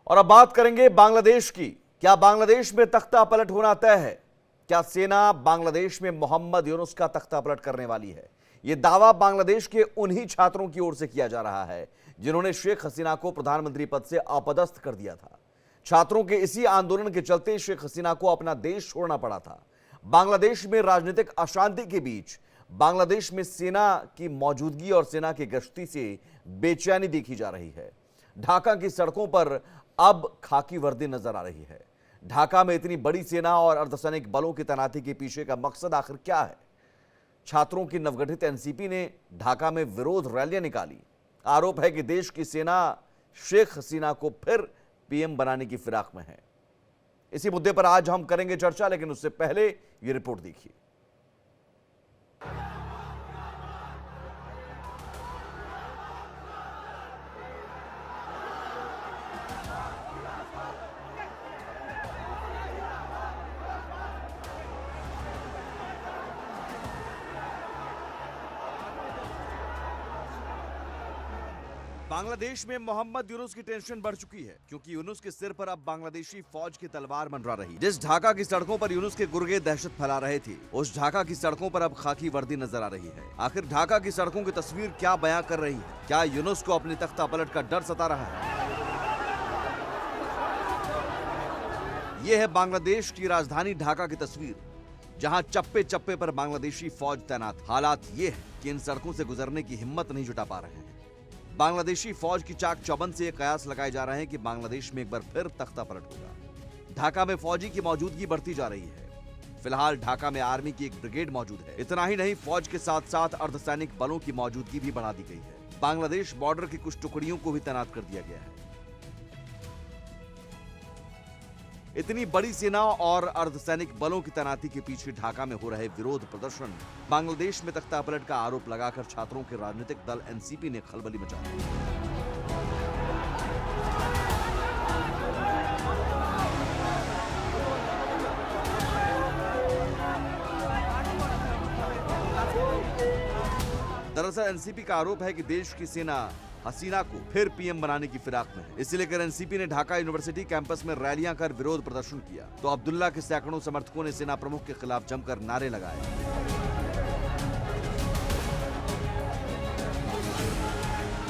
और अब बात करेंगे बांग्लादेश की। क्या बांग्लादेश में तख्ता पलट होना तय है? क्या सेना बांग्लादेश में मोहम्मद यूनुस का तख्ता पलट करने वाली है? यह दावा बांग्लादेश के उन्हीं छात्रों की ओर से किया जा रहा है जिन्होंने शेख हसीना को प्रधानमंत्री पद से अपदस्थ कर दिया था। छात्रों के इसी आंदोलन के चलते शेख हसीना को अपना देश छोड़ना पड़ा था। बांग्लादेश में राजनीतिक अशांति के बीच बांग्लादेश में सेना की मौजूदगी और सेना की गश्ती से बेचैनी देखी जा रही है। ढाका की सड़कों पर अब खाकी वर्दी नजर आ रही है। ढाका में इतनी बड़ी सेना और अर्धसैनिक बलों की तैनाती के पीछे का मकसद आखिर क्या है? छात्रों की नवगठित एनसीपी ने ढाका में विरोध रैलियां निकाली। आरोप है कि देश की सेना शेख हसीना को फिर पीएम बनाने की फिराक में है। इसी मुद्दे पर आज हम करेंगे चर्चा, लेकिन उससे पहले यह रिपोर्ट देखिए। बांग्लादेश में मोहम्मद यूनुस की टेंशन बढ़ चुकी है, क्योंकि यूनुस के सिर पर अब बांग्लादेशी फौज की तलवार मंडरा रही। जिस ढाका की सड़कों पर यूनुस के गुर्गे दहशत फैला रहे थे, उस ढाका की सड़कों पर अब खाकी वर्दी नजर आ रही है। आखिर ढाका की सड़कों की तस्वीर क्या बयां कर रही है? क्या यूनुस को अपनी तख्ता पलट का डर सता रहा है? यह है बांग्लादेश की राजधानी ढाका की तस्वीर, जहां चप्पे चप्पे पर बांग्लादेशी फौज तैनात। हालात ये है कि इन सड़कों से गुजरने की हिम्मत नहीं जुटा पा रहे हैं। बांग्लादेशी फौज की चाक चौबंद से कयास लगाए जा रहे हैं कि बांग्लादेश में एक बार फिर तख्ता पलट होगा। ढाका में फौजी की मौजूदगी बढ़ती जा रही है। फिलहाल ढाका में आर्मी की एक ब्रिगेड मौजूद है। इतना ही नहीं, फौज के साथ साथ अर्धसैनिक बलों की मौजूदगी भी बढ़ा दी गई है। बांग्लादेश बॉर्डर की कुछ टुकड़ियों को भी तैनात कर दिया गया है। इतनी बड़ी सेना और अर्धसैनिक बलों की तैनाती के पीछे ढाका में हो रहे विरोध प्रदर्शन, बांग्लादेश में तख्ता पलट का आरोप लगाकर छात्रों के राजनीतिक दल एनसीपी ने खलबली मचा दी। दरअसल एनसीपी का आरोप है कि देश की सेना हसीना को फिर पीएम बनाने की फिराक में है। इसे लेकर एनसीपी ने ढाका यूनिवर्सिटी कैंपस में रैलियां कर विरोध प्रदर्शन किया, तो अब्दुल्ला के सैकड़ों समर्थकों ने सेना प्रमुख के खिलाफ जमकर नारे लगाए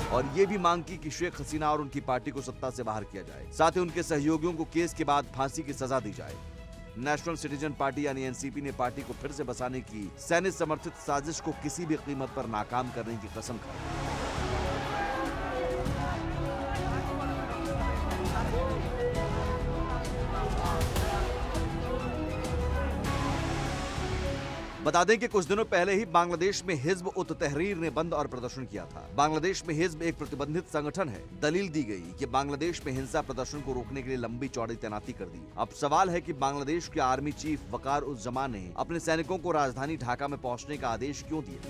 और ये भी मांग की कि शेख हसीना और उनकी पार्टी को सत्ता से बाहर किया जाए। साथ ही उनके सहयोगियों को केस के बाद फांसी की सजा दी जाए। नेशनल सिटीजन पार्टी यानी एनसीपी ने पार्टी को फिर से बसाने की सैनिक समर्थित साजिश को किसी भी कीमत पर नाकाम करने की कसम खाई। बता दें कि कुछ दिनों पहले ही बांग्लादेश में हिज्ब उत तहरीर ने बंद और प्रदर्शन किया था। बांग्लादेश में हिज्ब एक प्रतिबंधित संगठन है। दलील दी गई कि बांग्लादेश में हिंसा प्रदर्शन को रोकने के लिए लंबी चौड़ी तैनाती कर दी। अब सवाल है कि बांग्लादेश के आर्मी चीफ वकार उज जमान ने अपने सैनिकों को राजधानी ढाका में पहुंचने का आदेश क्यों दिया?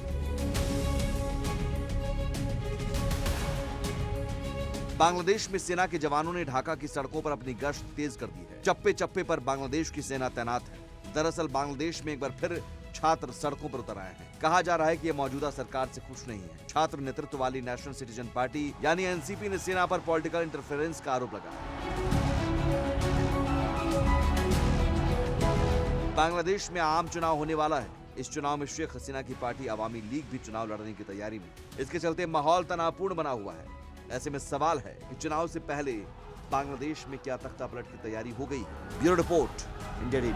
बांग्लादेश में सेना के जवानों ने ढाका की सड़कों पर अपनी गश्त तेज कर दी है। चप्पे चप्पे पर बांग्लादेश की सेना तैनात है। दरअसल बांग्लादेश में एक बार फिर छात्र सड़कों पर उतर आए हैं। कहा जा रहा है कि ये मौजूदा सरकार से खुश नहीं है। छात्र नेतृत्व वाली नेशनल सिटीजन पार्टी यानी एनसीपी ने सेना पर पॉलिटिकल इंटरफेरेंस का आरोप लगाया। बांग्लादेश में आम चुनाव होने वाला है। इस चुनाव में शेख हसीना की पार्टी अवामी लीग भी चुनाव लड़ने की तैयारी में। इसके चलते माहौल तनावपूर्ण बना हुआ है। ऐसे में सवाल है कि चुनाव से पहले बांग्लादेश में क्या तख्ता पलट की तैयारी हो गई? Bureau report, India TV.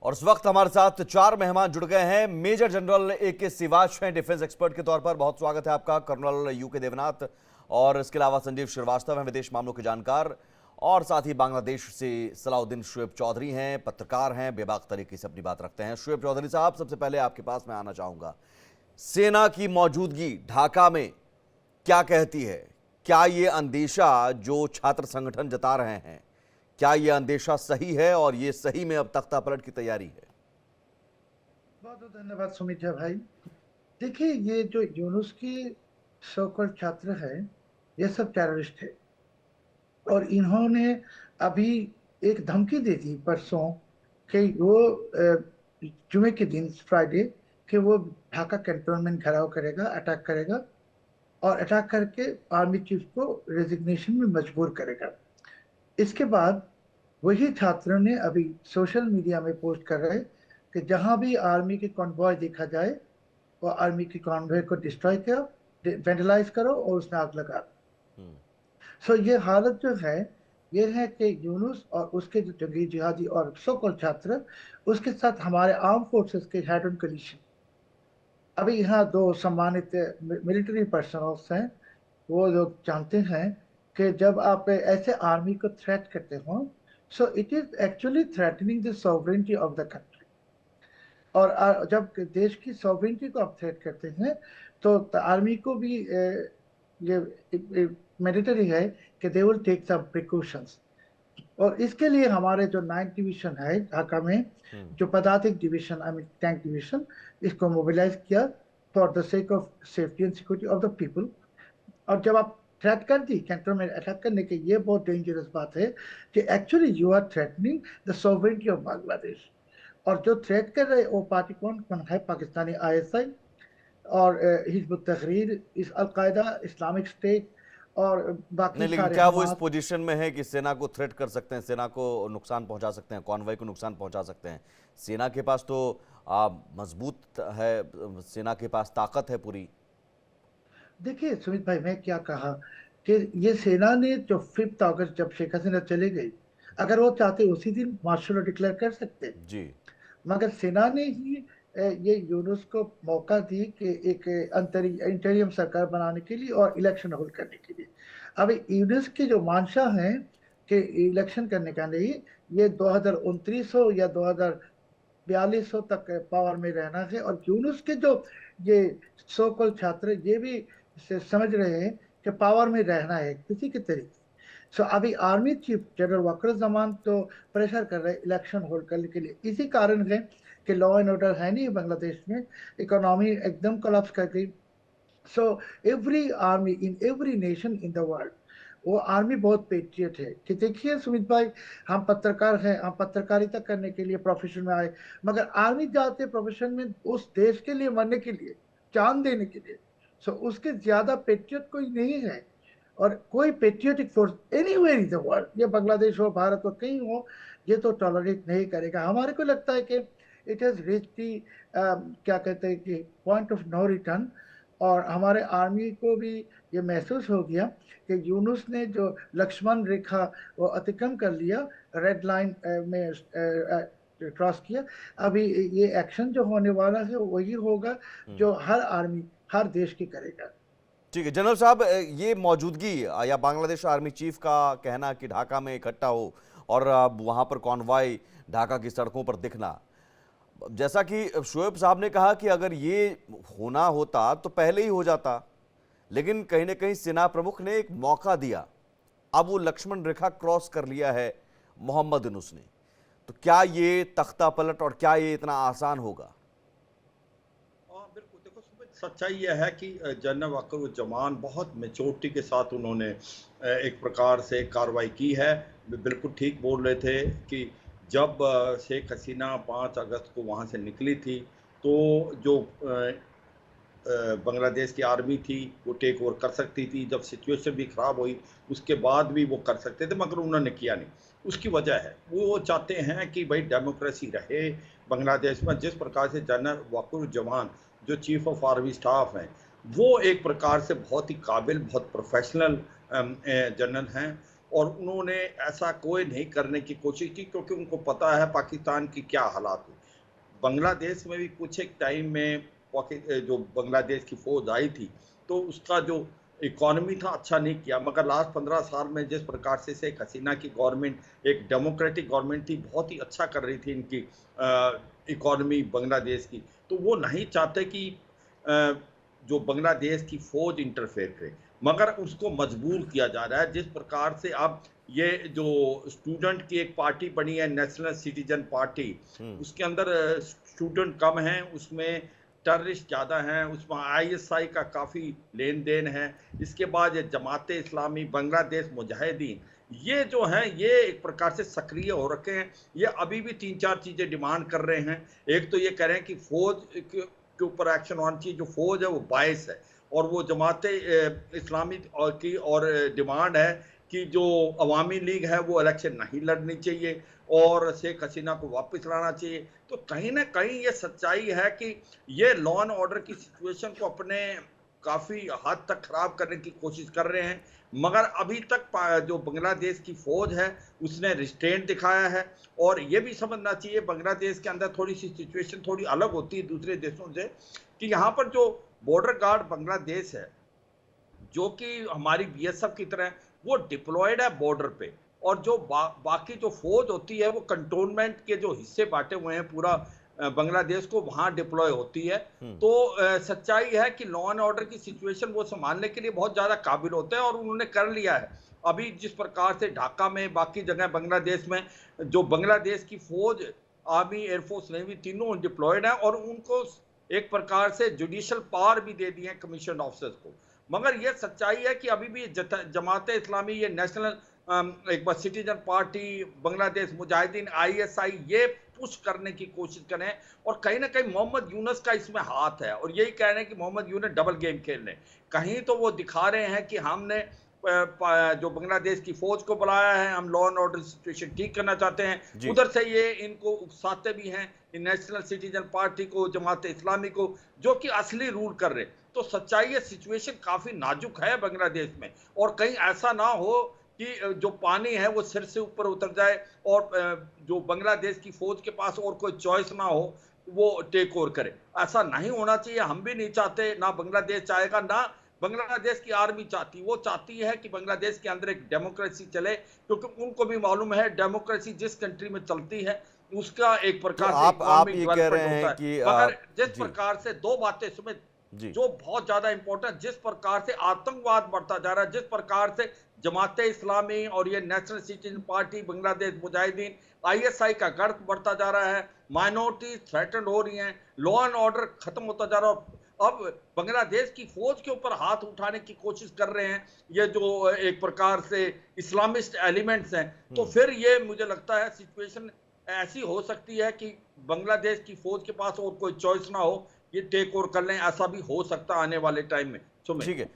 और इस वक्त हमारे साथ 4 मेहमान जुड़ गए हैं। मेजर जनरल AK सिवाच हैं, डिफेंस एक्सपर्ट के तौर पर। बहुत स्वागत है आपका। कर्नल UK देवनाथ और इसके अलावा संजीव श्रीवास्तव हैं, विदेश मामलों के जानकार। और साथ ही बांग्लादेश से सलाउद्दीन शुएब चौधरी हैं, पत्रकार हैं, बेबाक तरीके से अपनी बात रखते हैं। शुएब चौधरी साहब, सबसे पहले आपके पास मैं आना चाहूंगा। सेना की मौजूदगी ढाका में क्या कहती है? क्या ये अंदेशा जो छात्र संगठन जता रहे हैं, क्या यह अंदेशा सही है और ये सही में अब तख्ता पलट की तैयारी है? बहुत बहुत धन्यवाद सुमित्रा भाई। देखिए, ये जो यूनुस की सौ छात्र है, ये सब टेररिस्ट है और इन्होंने अभी एक धमकी दे दी परसों कि वो जुमे के दिन फ्राइडे कि वो ढाका कैंटोनमेंट घेराव करेगा, अटैक करेगा और अटैक करके आर्मी चीफ को रेजिग्नेशन में मजबूर करेगा। इसके बाद वही छात्रों ने अभी सोशल मीडिया में पोस्ट कर रहे कि जहां भी आर्मी की कॉन्वॉय देखा जाए वो आर्मी की कॉन्वॉय को डिस्ट्रॉय करो, वेंडलाइज करो और उसमें आग लगा दो। सो ये हालत जो है ये है कि यूनुस और उसके जो जंगी जिहादी और सो कॉल्ड छात्र उसके साथ हमारे आर्म फोर्सेस के हेड ऑन कोलिशन। अभी यहाँ दो सम्मानित मिलिट्री पर्सनल्स हैं, वो लोग जानते हैं कि जब आप ऐसे आर्मी को थ्रेट करते हो so it is actually threatening the sovereignty of the country. और जब देश की सॉवरेनिटी को आप थ्रेट करते हैं तो आर्मी को भी ये मैंडेटरी है कि they will take some precautions. और इसके लिए हमारे जो 9th डिवीजन है ढाका में, जो Padatik division I mean tank division, इसको मोबिलाइज किया for the sake of safety and security of the people. और जब आप थ्रेट कर दी कैंटर में अटैक करने के, ये बहुत डेंजरस बात है कि actually you are threatening the sovereignty of Bangladesh. और जो थ्रेट कर रहे वो पार्टी कौन कौन है? पाकिस्तानी आईएसआई और हिजबुत तहरीर, इस अलकायदा, इस्लामिक स्टेट और बाकी नहीं, लेकिन सारे क्या वो इस हमास। पोजीशन में है कि सेना को थ्रेट कर सकते हैं, सेना को नुकसान पहुंचा सकते हैं, कॉन्वॉय को नुकसान पहुंचा सकते हैं? सेना के पास तो मजबूत है, सेना के पास ताकत है पूरी। देखिए सुमित भाई, मैं क्या कहा कि ये सेना ने जो 5 अगस्त जब शेख हसीना चले गई, अगर वो चाहते उसी दिन मार्शल लॉ डिक्लेयर कर सकते, जी। मगर सेना ने ही ये यूनुस को मौका दी कि एक इंटरियम सरकार बनाने के लिए और इलेक्शन होल्ड करने के लिए। अब यूनुस की जो मंशा है कि इलेक्शन करने का नहीं, ये 2029 हो या 2042 तक पावर में रहना है। और यूनुस के जो ये सो कॉल्ड छात्र ये भी समझ रहे हैं कि पावर में रहना है किसी के तरीके। सो अभी army chief general Walker Zaman तो प्रेशर कर रहे हैं इलेक्शन होल्ड करने के लिए। इसी कारण है कि लॉ एंड ऑर्डर है नहीं बांग्लादेश में, इकोनॉमी एकदम कोलैप्स कर गई। So every army in every nation in the world, वो आर्मी बहुत पेट्रियट है। कि देखिए सुमित भाई, हम पत्रकार हैं, हम पत्रकारिता करने के लिए प्रोफेशन में आए, मगर आर्मी जाते प्रोफेशन में उस देश के लिए मरने के लिए, जान देने के लिए। सो उसके ज्यादा पेट्रियट कोई नहीं है। और कोई patriotic force anywhere in the world, ये बांग्लादेश हो, भारत हो, कहीं हो, ये तो टॉलरेट नहीं करेगा। हमारे को लगता है कि इट हैज रीच दी क्या कहते हैं कि पॉइंट ऑफ नो रिटर्न। और हमारे आर्मी को भी ये महसूस हो गया कि यूनुस ने जो लक्ष्मण रेखा वो अतिक्रम कर लिया, रेड लाइन में क्रॉस किया। अभी ये एक्शन जो होने वाला है वही होगा जो हर आर्मी हर देश की करेगा। ठीक है जनरल साहब, ये मौजूदगी या बांग्लादेश आर्मी चीफ का कहना कि ढाका में इकट्ठा हो और वहां पर कॉन्वॉय ढाका की सड़कों पर दिखना, जैसा कि शोएब साहब ने कहा कि अगर ये होना होता तो पहले ही हो जाता, लेकिन कहीं ना कहीं सेना प्रमुख ने एक मौका दिया, अब वो लक्ष्मण रेखा क्रॉस कर लिया है मोहम्मद यूनुस ने, तो क्या ये तख्ता पलट और क्या ये इतना आसान होगा? बिल्कुल, देखो सुमित, सच्चाई यह है कि जनरल वक़ारुज्ज़मान बहुत मैच्योरिटी के साथ उन्होंने एक प्रकार से कार्रवाई की है। बिल्कुल ठीक बोल रहे थे कि जब शेख हसीना 5 अगस्त को वहाँ से निकली थी तो जो बांग्लादेश की आर्मी थी वो टेक ओवर कर सकती थी। जब सिचुएशन भी ख़राब हुई उसके बाद भी वो कर सकते थे, मगर उन्होंने किया नहीं। उसकी वजह है वो चाहते हैं कि भाई डेमोक्रेसी रहे बांग्लादेश में। जिस प्रकार से जनरल वक़ारुज्ज़मान जो चीफ ऑफ आर्मी स्टाफ हैं, वो एक प्रकार से बहुत ही काबिल, बहुत प्रोफेशनल जनरल हैं और उन्होंने ऐसा कोई नहीं करने की कोशिश की, क्योंकि उनको पता है पाकिस्तान की क्या हालात हुई। बांग्लादेश में भी कुछ एक टाइम में जो बांग्लादेश की फ़ौज आई थी तो उसका जो इकॉनमी था अच्छा नहीं किया, मगर लास्ट 15 साल में जिस प्रकार से शेख हसीना की गवर्नमेंट एक डेमोक्रेटिक गवर्नमेंट थी, बहुत ही अच्छा कर रही थी इनकी इकॉनमी बांग्लादेश की, तो वो नहीं चाहते कि जो बांग्लादेश की फ़ौज इंटरफेयर करे, मगर उसको मजबूर किया जा रहा है। जिस प्रकार से अब ये जो स्टूडेंट की एक पार्टी बनी है, नेशनल सिटीजन पार्टी, उसके अंदर स्टूडेंट कम हैं, उसमें टेररिस्ट ज़्यादा हैं, उसमें आईएसआई का काफ़ी लेन देन है। इसके बाद ये जमात इस्लामी, बांग्लादेश मुजाहिदीन, ये जो हैं ये एक प्रकार से सक्रिय हो रखे हैं। ये अभी भी 3-4 चीज़ें डिमांड कर रहे हैं। एक तो ये कह रहे हैं कि फ़ौज के ऊपर एक्शन होना चाहिए। जो फौज है वो बायस है और वो जमाते इस्लामी की और डिमांड है कि जो अवामी लीग है वो इलेक्शन नहीं लड़नी चाहिए और शेख हसीना को वापस लाना चाहिए। तो कहीं ना कहीं ये सच्चाई है कि ये लॉ एंड ऑर्डर की सिचुएशन को अपने काफी हद तक खराब करने की कोशिश कर रहे हैं, मगर अभी तक जो बांग्लादेश की फौज है उसने रिस्ट्रेंट दिखाया है। और ये भी समझना चाहिए बांग्लादेश के अंदर थोड़ी सी सिचुएशन थोड़ी अलग होती है दूसरे देशों से, कि यहाँ पर जो बॉर्डर गार्ड बांग्लादेश है जो कि हमारी बीएसएफ की तरह वो डिप्लॉयड है बॉर्डर पे, और जो बाकी जो फौज होती है वो कंटोनमेंट के जो हिस्से बांटे हुए हैं पूरा बांग्लादेश को, वहां डिप्लॉय होती है। तो सच्चाई है कि लॉ एंड ऑर्डर की सिचुएशन वो संभालने के लिए बहुत ज्यादा काबिल होते हैं और उन्होंने कर लिया है। अभी जिस प्रकार से ढाका में बाकी जगह बांग्लादेश में जो बांग्लादेश की फौज, आर्मी, एयरफोर्स, नेवी तीनों डिप्लॉयड है और उनको एक प्रकार से जुडिशियल पावर भी दे दी है कमीशन ऑफिसर्स को। मगर यह सच्चाई है कि अभी भी जमात इस्लामी, ये नेशनल एक बार सिटीजन पार्टी, बांग्लादेश मुजाहिदीन, आईएसआई ये पुश करने की कोशिश करें और कहीं ना कहीं मोहम्मद यूनुस का इसमें हाथ है और यही कह रहे हैं कि मोहम्मद यूनुस डबल गेम खेल रहे हैं। कहीं तो वो दिखा रहे हैं कि हमने जो बांग्लादेश की फौज को बुलाया है, हम लॉ एंड ऑर्डर सिचुएशन ठीक करना चाहते हैं, उधर से ये इनको उकसाते भी हैं नेशनल सिटीजन पार्टी को, जमात इस्लामी को, जो कि असली रूल कर रहे। तो सच्चाई है सिचुएशन काफी नाजुक है बांग्लादेश में और कहीं ऐसा ना हो कि जो पानी है वो सिर से ऊपर उतर जाए और जो बांग्लादेश की फौज के पास और कोई चॉइस ना हो वो टेक ओवर करे। ऐसा नहीं होना चाहिए, हम भी नहीं चाहते, ना बांग्लादेश चाहेगा, ना बांग्लादेश की आर्मी चाहती। वो चाहती है कि बांग्लादेश के अंदर एक डेमोक्रेसी चले, क्योंकि उनको भी मालूम है डेमोक्रेसी जिस कंट्री में चलती है उसका एक प्रकार से आप ये कह रहे हैं कि मगर जिस प्रकार से दो बातें सुमित जो बहुत ज्यादा इंपॉर्टेंट, जिस प्रकार से आतंकवाद बढ़ता जा रहा है, जिस प्रकार से जमाते इस्लामी और ये नेशनल सिटीजन पार्टी, बांग्लादेश मुजाहिदीन, आईएसआई का गढ़ बढ़ता जा रहा है, माइनॉरिटी थ्रेटन्ड हो रही हैं, लॉ एंड ऑर्डर खत्म होता जा रहा है, अब बांग्लादेश की फौज के ऊपर हाथ उठाने की कोशिश कर रहे हैं ये जो एक प्रकार से इस्लामिस्ट एलिमेंट्स हैं, तो फिर ये मुझे लगता है सिचुएशन ऐसी हो सकती है कि बांग्लादेश की फौज के पास और कोई चॉइस ना हो, ये टेक ओवर कर लें। ऐसा भी हो सकता है आने वाले टाइम में। ठीक है,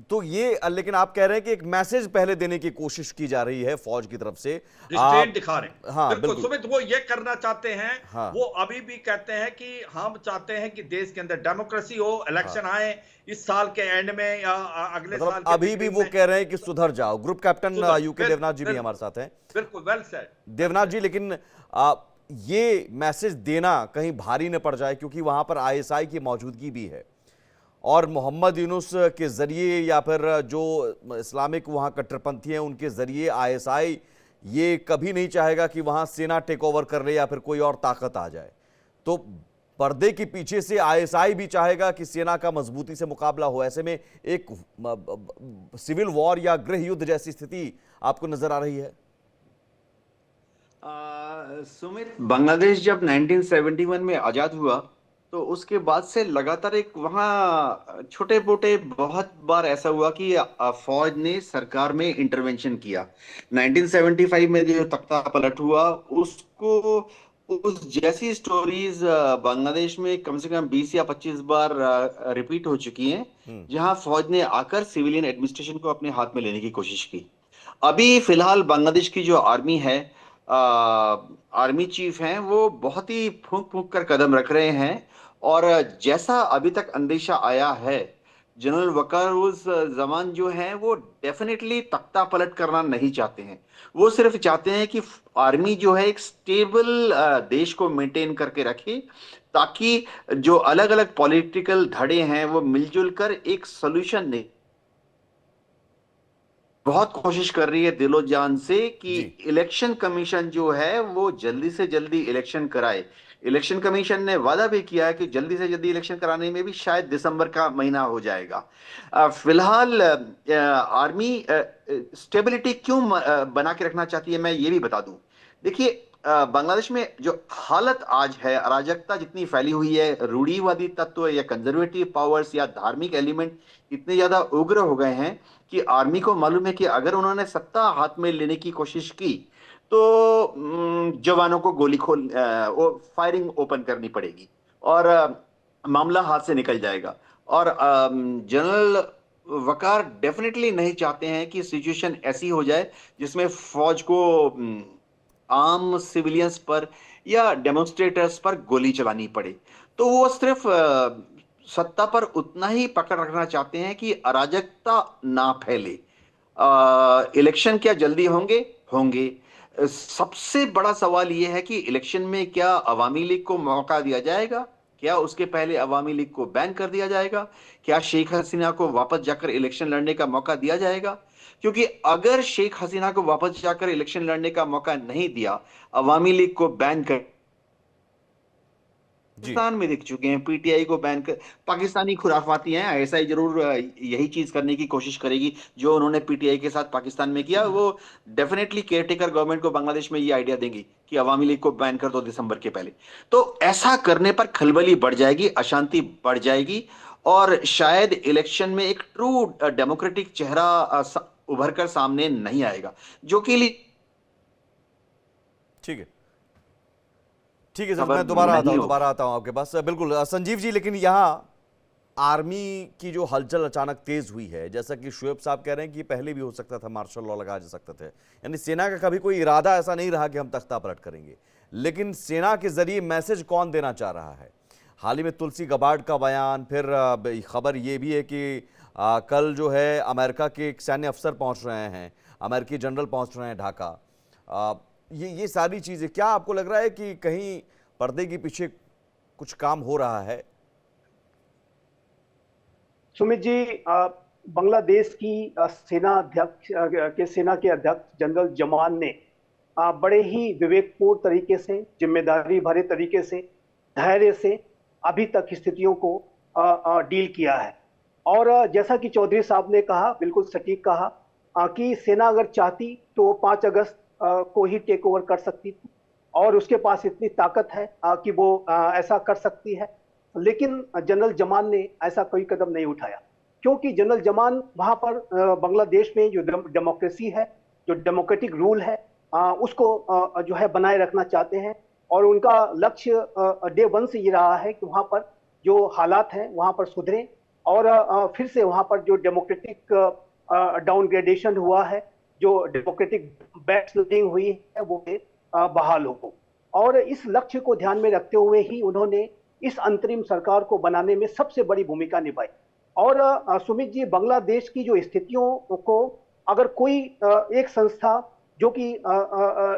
तो ये लेकिन आप कह रहे हैं कि एक मैसेज पहले देने की कोशिश की जा रही है फौज की तरफ से, रिस्ट्रेंट दिखा रहे हैं। हाँ बिल्कुल सुमित, वो ये करना चाहते हैं। हाँ, वो अभी भी कहते हैं कि हम चाहते हैं कि देश के अंदर डेमोक्रेसी हो, इलेक्शन आए इस साल के एंड में या अगले मतलब साल के अभी भी वो कह रहे हैं कि सुधर जाओ। ग्रुप कैप्टन यूके देवनाथ जी भी हमारे साथ हैं। बिल्कुल, वेल सेड देवनाथ जी, लेकिन ये मैसेज देना कहीं भारी न पड़ जाए, क्योंकि वहां पर आईएसआई की मौजूदगी भी है और मोहम्मद यूनुस के जरिए या फिर जो इस्लामिक वहां कट्टरपंथी हैं उनके जरिए आईएसआई ये कभी नहीं चाहेगा कि वहां सेना टेक ओवर कर ले या फिर कोई और ताकत आ जाए। तो पर्दे के पीछे से आईएसआई भी चाहेगा कि सेना का मजबूती से मुकाबला हो। ऐसे में एक सिविल वॉर या गृह युद्ध जैसी स्थिति आपको नजर आ रही है? सुमित, बांग्लादेश जब 1971 में आजाद हुआ तो उसके बाद से लगातार एक वहाँ छोटे मोटे बहुत बार ऐसा हुआ कि फौज ने सरकार में इंटरवेंशन किया। 1975 में जो तख्ता पलट हुआ उसको उस जैसी स्टोरीज बांग्लादेश में कम से कम 20 या 25 बार रिपीट हो चुकी हैं, जहां फौज ने आकर सिविलियन एडमिनिस्ट्रेशन को अपने हाथ में लेने की कोशिश की। अभी फिलहाल बांग्लादेश की जो आर्मी है, आर्मी चीफ हैं, वो बहुत ही फूंक फूंक कर कदम रख रहे हैं और जैसा अभी तक अंदेशा आया है, जनरल वकारुज़्ज़मान जो हैं वो डेफिनेटली तख्ता पलट करना नहीं चाहते हैं। वो सिर्फ चाहते हैं कि आर्मी जो है एक स्टेबल देश को मेंटेन करके रखे, ताकि जो अलग अलग पॉलिटिकल धड़े हैं वो मिलजुल कर एक सोल्यूशन नहीं। बहुत कोशिश कर रही है दिलो जान से कि इलेक्शन कमीशन जो है वो जल्दी से जल्दी इलेक्शन कराए। इलेक्शन कमीशन ने वादा भी किया है कि जल्दी से जल्दी इलेक्शन कराने में भी शायद दिसंबर का महीना हो जाएगा। फिलहाल आर्मी स्टेबिलिटी क्यों बना के रखना चाहती है, मैं ये भी बता दूं। देखिए, बांग्लादेश में जो हालत आज है, अराजकता जितनी फैली हुई है, रूढ़िवादी तत्व या कंजर्वेटिव पावर्स या धार्मिक एलिमेंट इतने ज्यादा उग्र हो गए हैं कि आर्मी को मालूम है कि अगर उन्होंने सत्ता हाथ में लेने की कोशिश की तो जवानों को गोली फायरिंग ओपन करनी पड़ेगी। और मामला हाथ से निकल जाएगा। और जनरल वकार डेफिनेटली नहीं चाहते हैं कि सिचुएशन ऐसी हो जाए जिसमें फौज को आम सिविलियंस पर या डेमोन्स्ट्रेटर्स पर गोली चलानी पड़े। तो वो सिर्फ सत्ता पर उतना ही पकड़ रखना चाहते हैं कि अराजकता ना फैले। इलेक्शन क्या जल्दी होंगे? होंगे। सबसे बड़ा सवाल यह है कि इलेक्शन में क्या अवामी लीग को मौका दिया जाएगा? क्या उसके पहले अवामी लीग को बैन कर दिया जाएगा? क्या शेख हसीना को वापस जाकर इलेक्शन लड़ने का मौका दिया जाएगा? क्योंकि अगर शेख हसीना को वापस जाकर इलेक्शन लड़ने का मौका नहीं दिया, अवामी लीग को बैन कर, जी। पाकिस्तान में दिख चुके हैं, पीटीआई को बैन कर, पाकिस्तानी खुराफाती हैं, आईएसआई जरूर यही चीज करने की कोशिश करेगी जो उन्होंने पीटीआई के साथ पाकिस्तान में किया। वो डेफिनेटली केयरटेकर गवर्नमेंट को बांग्लादेश में ये आइडिया देंगी कि अवामी लीग को बैन कर दो दिसंबर के पहले। तो ऐसा करने पर खलबली बढ़ जाएगी, अशांति बढ़ जाएगी, और शायद इलेक्शन में एक ट्रू डेमोक्रेटिक चेहरा उभर कर सामने नहीं आएगा, जो कि ठीक है, ठीक है सर, खबर मैं दोबारा नहीं होगा। आता हूं आपके पास। बिल्कुल संजीव जी, लेकिन यहाँ आर्मी की जो हलचल अचानक तेज हुई है, जैसा कि शुएब साहब कह रहे हैं कि पहले भी हो सकता था, मार्शल लॉ लगा जा सकते थे, यानी सेना का कभी कोई इरादा ऐसा नहीं रहा कि हम तख्ता पलट करेंगे, लेकिन सेना के जरिए मैसेज कौन देना चाह रहा है? हाल ही में तुलसी गबार्ड का बयान, फिर खबर ये भी है कि कल जो है अमेरिका के एक सैन्य अफसर पहुंच रहे हैं, अमेरिकी जनरल पहुंच रहे हैं ढाका। ये सारी चीजें, क्या आपको लग रहा है कि कहीं पर्दे के पीछे कुछ काम हो रहा है? सुमित जी, बांग्लादेश की सेना के अध्यक्ष जनरल जमान ने बड़े ही विवेकपूर्ण तरीके से, जिम्मेदारी भरे तरीके से, धैर्य से अभी तक स्थितियों को डील किया है। और जैसा कि चौधरी साहब ने कहा, बिल्कुल सटीक कहा, कि सेना अगर चाहती तो 5 अगस्त को ही टेक ओवर कर सकती थी, और उसके पास इतनी ताकत है कि वो ऐसा कर सकती है। लेकिन जनरल जमान ने ऐसा कोई कदम नहीं उठाया, क्योंकि जनरल जमान वहां पर बांग्लादेश में जो डेमोक्रेसी है, जो डेमोक्रेटिक रूल है, उसको जो है बनाए रखना चाहते हैं। और उनका लक्ष्य डे वन से ये रहा है कि वहां पर जो हालात हैं वहां पर सुधरें, और फिर से वहां पर जो डेमोक्रेटिक डाउनग्रेडेशन हुआ है, जो डेमोक्रेटिक बैकस्लिडिंग हुई है, वो बहाल हो। और इस लक्ष्य को ध्यान में रखते हुए ही उन्होंने इस अंतरिम सरकार को बनाने में सबसे बड़ी भूमिका निभाई। और सुमित जी, बांग्लादेश की जो स्थितियों को अगर कोई एक संस्था जो कि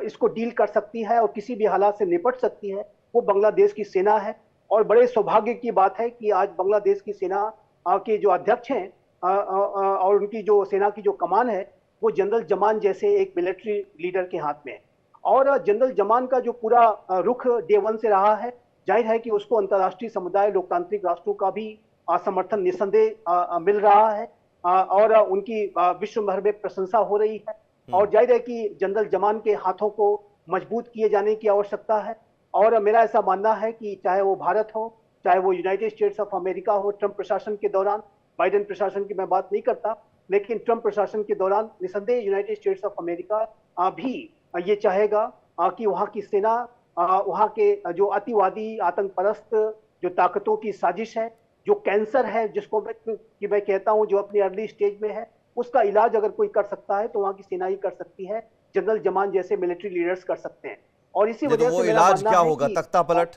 इसको डील कर सकती है और किसी भी हालात से निपट सकती है, वो बांग्लादेश की सेना है। और बड़े सौभाग्य की बात है कि आज बांग्लादेश की सेना के जो अध्यक्ष हैं और उनकी जो सेना की जो कमान है, वो जनरल जमान जैसे एक मिलिट्री लीडर के हाथ में है। और जनरल जमान का जो पूरा रुख डे वन से रहा है, जाहिर है कि उसको अंतर्राष्ट्रीय समुदाय, लोकतांत्रिक राष्ट्रों का भी समर्थन निस्संदेह मिल रहा है, और उनकी विश्व भर में प्रशंसा हो रही है। और जाहिर है कि जनरल जमान के हाथों को मजबूत किए जाने की आवश्यकता है। और मेरा ऐसा मानना है कि चाहे वो भारत हो, चाहे वो यूनाइटेड स्टेट्स ऑफ अमेरिका हो, ट्रंप प्रशासन के दौरान, बाइडेन प्रशासन की मैं बात नहीं करता, लेकिन ट्रंप प्रशासन के दौरान निसंदेह यूनाइटेड स्टेट्स ऑफ अमेरिका भी ये चाहेगा कि वहाँ की सेना, वहाँ के जो अतिवादी आतंक परस्त जो ताकतों की साजिश है, जो कैंसर है जिसको मैं कहता हूँ, जो अपनी अर्ली स्टेज में है, उसका इलाज अगर कोई कर सकता है तो वहाँ की सेना ही कर सकती है। जनरल जमान जैसे मिलिट्री लीडर्स कर सकते हैं। और इसी वजह तो वो से मेरा इलाज मानना क्या है होगा? कि तख्ता पलट?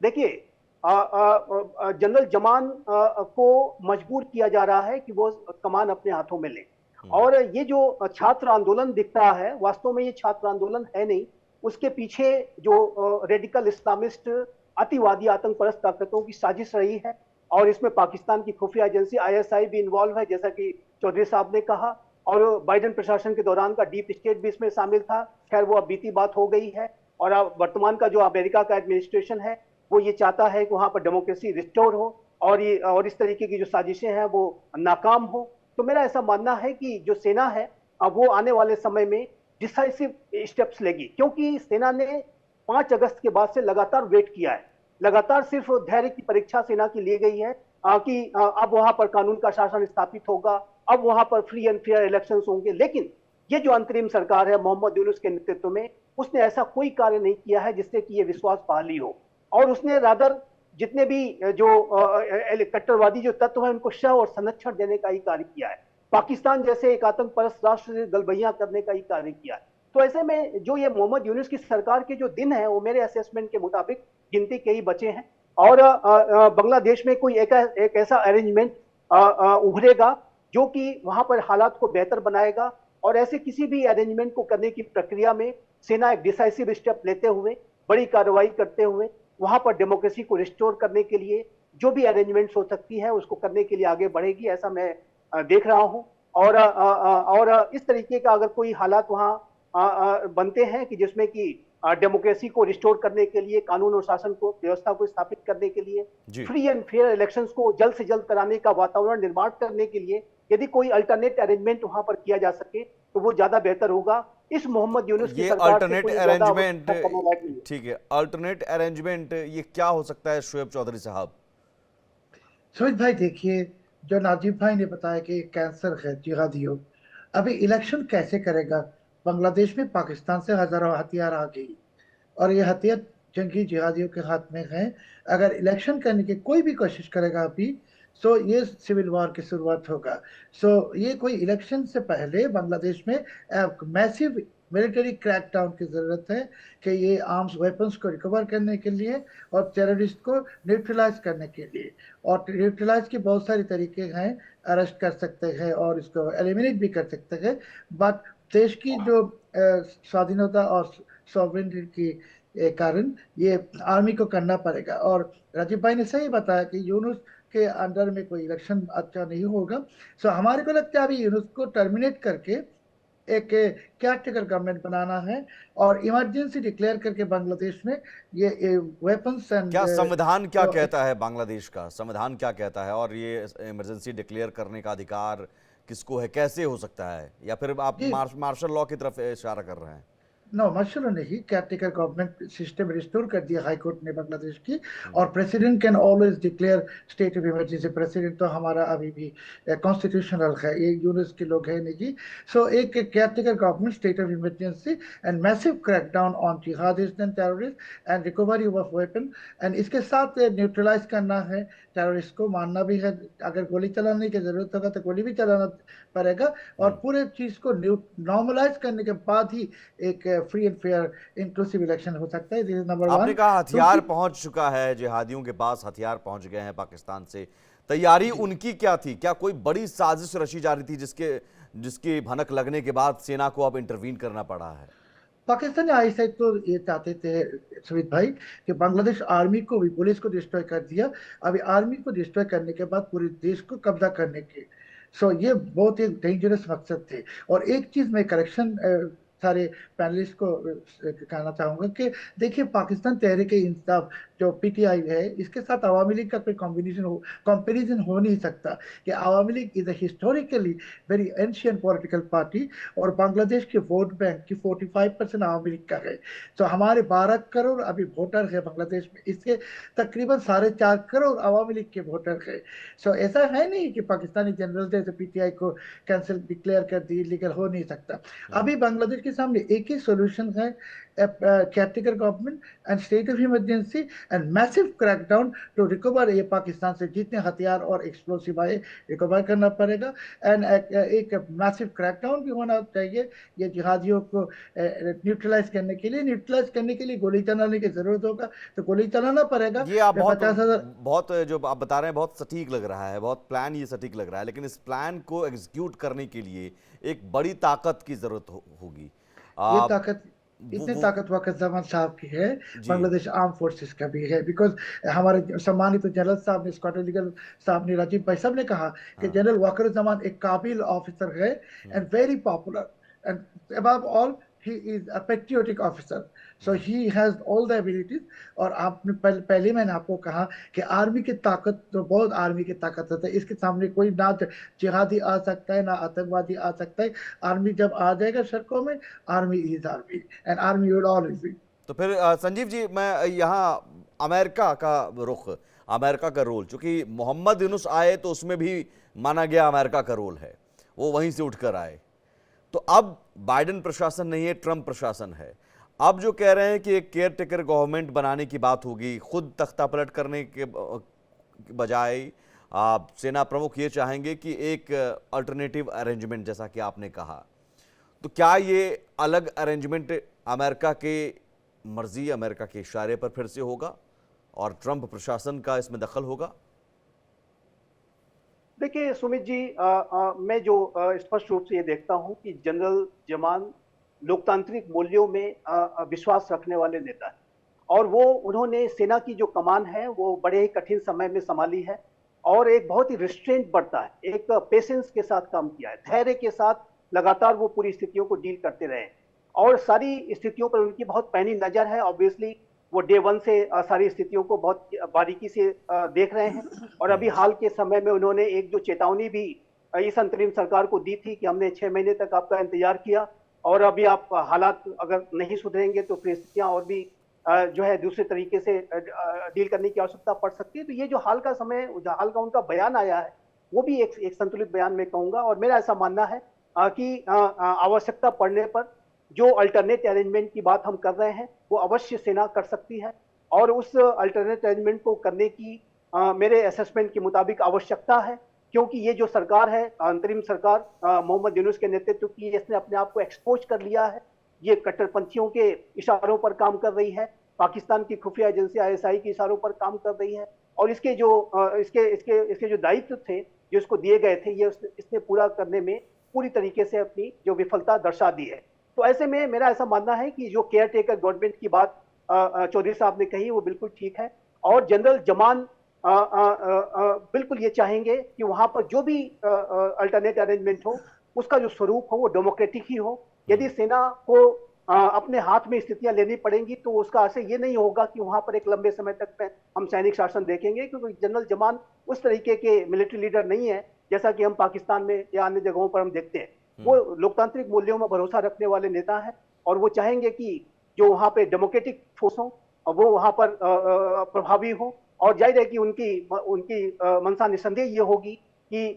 देखिए, जनरल जमान को मजबूर किया जा रहा है कि वो कमान अपने हाथों में ले। और ये जो छात्र आंदोलन दिख रहा है, वास्तव में ये छात्र आंदोलन है नहीं, उसके पीछे जो रेडिकल इस्लामिस्ट अतिवादी आतंक परस्त ताकतों की साजिश रही है। और इसमें पाकिस्तान की खुफिया एजेंसी आईएसआई भी इन्वॉल्व है, जैसा कि चौधरी साहब ने कहा। और बाइडेन प्रशासन के दौरान का डीप स्टेट भी इसमें शामिल था। खैर, वो अब बीती बात हो गई है। और अब वर्तमान का जो अमेरिका का एडमिनिस्ट्रेशन है, वो ये चाहता है कि वहां पर डेमोक्रेसी रिस्टोर हो, और इस तरीके की जो साजिशें हैं वो नाकाम हो। तो मेरा ऐसा मानना है कि जो सेना है, अब वो आने वाले समय में डिसाइसिव स्टेप्स लेगी, क्योंकि सेना ने 5 अगस्त के बाद से लगातार वेट किया है। लगातार सिर्फ धैर्य की परीक्षा सेना की ली गई है कि अब वहां पर कानून का शासन स्थापित होगा, अब वहां पर फ्री एंड फेयर इलेक्शंस होंगे। लेकिन ये जो अंतरिम सरकार है मोहम्मद यूनुस के नेतृत्व में, उसने ऐसा कोई कार्य नहीं किया है जिससे कि ये विश्वास बहाली हो। और उसने रादर जितने भी जो कट्टरवादी जो तत्व हैं उनको शह और संरक्षण देने का ही कार्य किया है। पाकिस्तान जैसे एक आतंकपरस्त राष्ट्र से गलबैया करने का ही कार्य किया है। तो ऐसे में जो ये मोहम्मद यूनुस की सरकार के जो दिन है वो मेरे असेसमेंट के मुताबिक गिनती के ही बचे हैं और बांग्लादेश में कोई एक ऐसा अरेंजमेंट उभरेगा जो कि वहां पर हालात को बेहतर बनाएगा और ऐसे किसी भी अरेंजमेंट को करने की प्रक्रिया में सेना एक डिसाइसिव स्टेप लेते हुए बड़ी कार्रवाई करते हुए वहां पर डेमोक्रेसी को रिस्टोर करने के लिए जो भी अरेंजमेंट्स हो सकती है उसको करने के लिए आगे बढ़ेगी, ऐसा मैं देख रहा हूं। और इस तरीके का अगर कोई हालात वहां बनते हैं कि जिसमें कि डेमोक्रेसी को रिस्टोर करने के लिए, कानून और शासन को व्यवस्था को स्थापित करने के लिए, फ्री एंड फेयर इलेक्शंस को जल्द से जल्द कराने का वातावरण निर्माण करने के लिए यदि कोई अल्टरनेट अरेंजमेंट वहां पर किया जा सके तो वो ज्यादा बेहतर होगा। इस मोहम्मद यूनुस की सरकार अल्टरनेट अरेंजमेंट, ठीक है, अल्टरनेट अरेंजमेंट ये क्या हो सकता है शोएब चौधरी साहब? सुमित भाई देखिए, जो नाजिब भाई ने बताया कि कैंसर है जिहादियों, अभी इलेक्शन कैसे करेगा? बांग्लादेश में पाकिस्तान से हजारों हथियार आ गई और ये हथियार जंगी जिहादियों के हाथ में है। अगर इलेक्शन करने की कोई भी कोशिश करेगा अभी सो ये सिविल वॉर की शुरुआत होगा। सो ये कोई इलेक्शन से पहले बांग्लादेश में मैसिव मिलिट्री क्रैकडाउन की जरूरत है कि ये आर्म्स वेपन्स को रिकवर करने के लिए और टेररिस्ट को न्यूट्रलाइज करने के लिए। और न्यूट्रलाइज के बहुत सारे तरीके हैं, अरेस्ट कर सकते हैं और इसको एलिमिनेट भी कर सकते हैं। बट देश की जो स्वाधीनता और सॉवरेनिटी की कारण ये आर्मी को करना पड़ेगा। और राजीव भाई ने सही बताया कि यूनुस के अंडर में कोई इलेक्शन अच्छा नहीं होगा। सो हमारे को लगता है अभी यूनुस को टर्मिनेट करके एक केयरटेकर गवर्नमेंट बनाना है और इमरजेंसी डिक्लेयर करके बांग्लादेश में ये वेपन्स एंड क्या संविधान क्या कहता है? बांग्लादेश का संविधान क्या कहता है? और ये इमरजेंसी डिक्लेयर करने का अधिकार किसको है? कैसे हो सकता है? या फिर आप मार्शल लॉ की तरफ इशारा कर रहे हैं? नो, मार्शल नहीं, केयरटेकर गवर्नमेंट सिस्टम रिस्टोर कर दिया हाई कोर्ट ने बांग्लादेश की। और president can always declare state of emergency. President तो हमारा अभी भी कॉन्स्टिट्यूशनल है, ये यूनिस के लोग हैं नहीं। सो एक caretaker government, state of emergency and massive crackdown on jihadist and terrorist and recovery of weapon and इसके साथ न्यूट्रलाइज करना है टेररिस्ट को, मानना भी है। अगर गोली चलाने की जरूरत होगा तो गोली भी चलाना पड़ेगा और पूरे चीज को नॉर्मलाइज करने के बाद ही एक free and fair inclusive election हो सकता है। नंबर वन, आपने कहा हथियार पहुंच चुका है, जिहादियों के पास हथियार पहुंच गए हैं पाकिस्तान से। तैयारी उनकी क्या थी? क्या कोई बड़ी साजिश रची जा रही थी जिसकी भनक लगने के बाद सेना को अब इंटरवीन करना पड़ा है? पाकिस्तानी आई साइड तो ये चाहते थे सुमित भाई कि बांग्लादेश आर्मी को भी, पुलिस को डिस्ट्रॉय कर दिया। अभी आर्मी को डिस्ट्रॉय करने के बाद पूरे देश को कब्जा करने के। सो ये बहुत ही डेंजरस मकसद थे। और एक चीज में करेक्शन सारे पैनलिस्ट को कहना चाहूंगा कि देखिए, पाकिस्तान तहरीक इंसाफ जो पीटीआई है, इसके साथ अवामी लीग का कोई कंपैरिजन हो नहीं सकता। कि Awami League is a historically very ancient political party और बांग्लादेश के वोट बैंक की 45% अवामी लीग का है। तो हमारे 12 करोड़ अभी वोटर है बांग्लादेश में, इसके तकरीबन 4.5 करोड़ अवामी लीग के वोटर है। सो ऐसा है नहीं कि पाकिस्तानी जनरल जैसे पीटीआई को कैंसिल डिक्लेयर कर दी, लीगल हो नहीं सकता। अभी बांग्लादेश के सामने एक ही सॉल्यूशन है, caretaker government and state of emergency and massive crackdown to recover. ये पाकिस्तान से जितने हथियार और एक्सप्लोसिव आए रिकवर करना पड़ेगा एंड एक मैसिव क्रैकडाउन भी होना चाहिए ये जिहादियों को न्यूट्रलाइज करने के लिए। न्यूट्रलाइज करने के लिए गोली चलाने की जरूरत होगा तो गोली चलाना पड़ेगा। ये आप बहुत जो आप बता रहे हैं बहुत सटीक लग रहा है, बहुत प्लान ये सटीक लग रहा है, लेकिन इस प्लान को एग्जीक्यूट करने के लिए एक बड़ी ताकत की जरूरत होगी। ये ताकत इतनी ताकतवर कज़मान साहब की है, बांग्लादेश आर्म फोर्सेस का भी है। बिकॉज हमारे सम्मानित जनरल साहब ने, स्क्वाड्रन लीडर साहब ने, राजीव भाई साहब ने कहा कि जनरल वक़ारुज़्ज़मान एक काबिल ऑफिसर है and very popular and above all he is a patriotic officer, so he has all the abilities। और आपने पहले मैंने आपको कहा कि आर्मी की ताकत तो बहुत आर्मी की ताकत है, इसके सामने कोई ना जिहादी आ सकता है ना आतंकवादी आ सकता है। आर्मी जब आ जाएगा सड़कों में, army is army and army will always be. तो फिर संजीव जी, मैं यहाँ अमेरिका का रुख, अमेरिका का रोल, चूंकि मोहम्मद यूनुस आए तो उसमें भी माना गया अमेरिका का रोल है, वो वहीं से उठकर आए। तो अब बाइडेन प्रशासन नहीं है, ट्रंप प्रशासन है। अब जो कह रहे हैं कि एक केयर टेकर गवर्नमेंट बनाने की बात होगी, खुद तख्ता पलट करने के बजाय सेना प्रमुख ये चाहेंगे कि एक अल्टरनेटिव अरेंजमेंट, जैसा कि आपने कहा, तो क्या ये अलग अरेंजमेंट अमेरिका के मर्जी, अमेरिका के इशारे पर फिर से होगा और ट्रंप प्रशासन का इसमें दखल होगा? देखिए सुमित जी, मैं जो स्पष्ट रूप से ये देखता हूं कि जनरल जमान लोकतांत्रिक मूल्यों में विश्वास रखने वाले नेता हैं और वो उन्होंने सेना की जो कमान है वो बड़े ही कठिन समय में संभाली है और एक बहुत ही रिस्ट्रेंट बढ़ता है, एक पेशेंस के साथ काम किया है, धैर्य के साथ लगातार वो पूरी स्थितियों को डील करते रहे और सारी स्थितियों पर उनकी बहुत पैनी नजर है। ऑब्वियसली वो डे वन से सारी स्थितियों को बहुत बारीकी से देख रहे हैं और अभी हाल के समय में उन्होंने एक जो चेतावनी भी इस अंतरिम सरकार को दी थी कि हमने 6 महीने तक आपका इंतजार किया और अभी आप हालात अगर नहीं सुधरेंगे तो फिर स्थितियां और भी जो है दूसरे तरीके से डील करने की आवश्यकता पड़ सकती है। तो ये जो हाल का समय, हाल का उनका बयान आया है वो भी एक संतुलित बयान में कहूंगा और मेरा ऐसा मानना है कि आवश्यकता पड़ने पर जो अल्टरनेट अरेंजमेंट की बात हम कर रहे हैं वो अवश्य सेना कर सकती है और उस अल्टरनेट अरेंजमेंट को करने की मेरे असेसमेंट के मुताबिक आवश्यकता है, क्योंकि ये जो सरकार है, अंतरिम सरकार मोहम्मद यूनुस के नेतृत्व की, इसने अपने आप को एक्सपोज कर लिया है। ये कट्टरपंथियों के इशारों पर काम कर रही है, पाकिस्तान की खुफिया एजेंसी आईएसआई के इशारों पर काम कर रही है और इसके जो दायित्व थे जो इसको दिए गए थे ये इसने पूरा करने में पूरी तरीके से अपनी जो विफलता दर्शा दी है। तो ऐसे में मेरा ऐसा मानना है कि जो केयर टेकर गवर्नमेंट की बात चौधरी साहब ने कही वो बिल्कुल ठीक है और जनरल जमान बिल्कुल ये चाहेंगे कि वहां पर जो भी अल्टरनेट अरेंजमेंट हो उसका जो स्वरूप हो वो डेमोक्रेटिक ही हो। यदि सेना को अपने हाथ में स्थितियां लेनी पड़ेंगी तो उसका अर्थ ये नहीं होगा कि वहां पर एक लंबे समय तक हम सैनिक शासन देखेंगे, क्योंकि जनरल जमान उस तरीके के मिलिट्री लीडर नहीं है जैसा कि हम पाकिस्तान में या अन्य जगहों पर हम देखते हैं। वो लोकतांत्रिक मूल्यों में भरोसा रखने वाले नेता हैं और वो चाहेंगे कि जो वहां पे डेमोक्रेटिक फोर्स हो वो वहां पर प्रभावी हो और जाहिर है कि उनकी मंशा निसंदेह ये होगी कि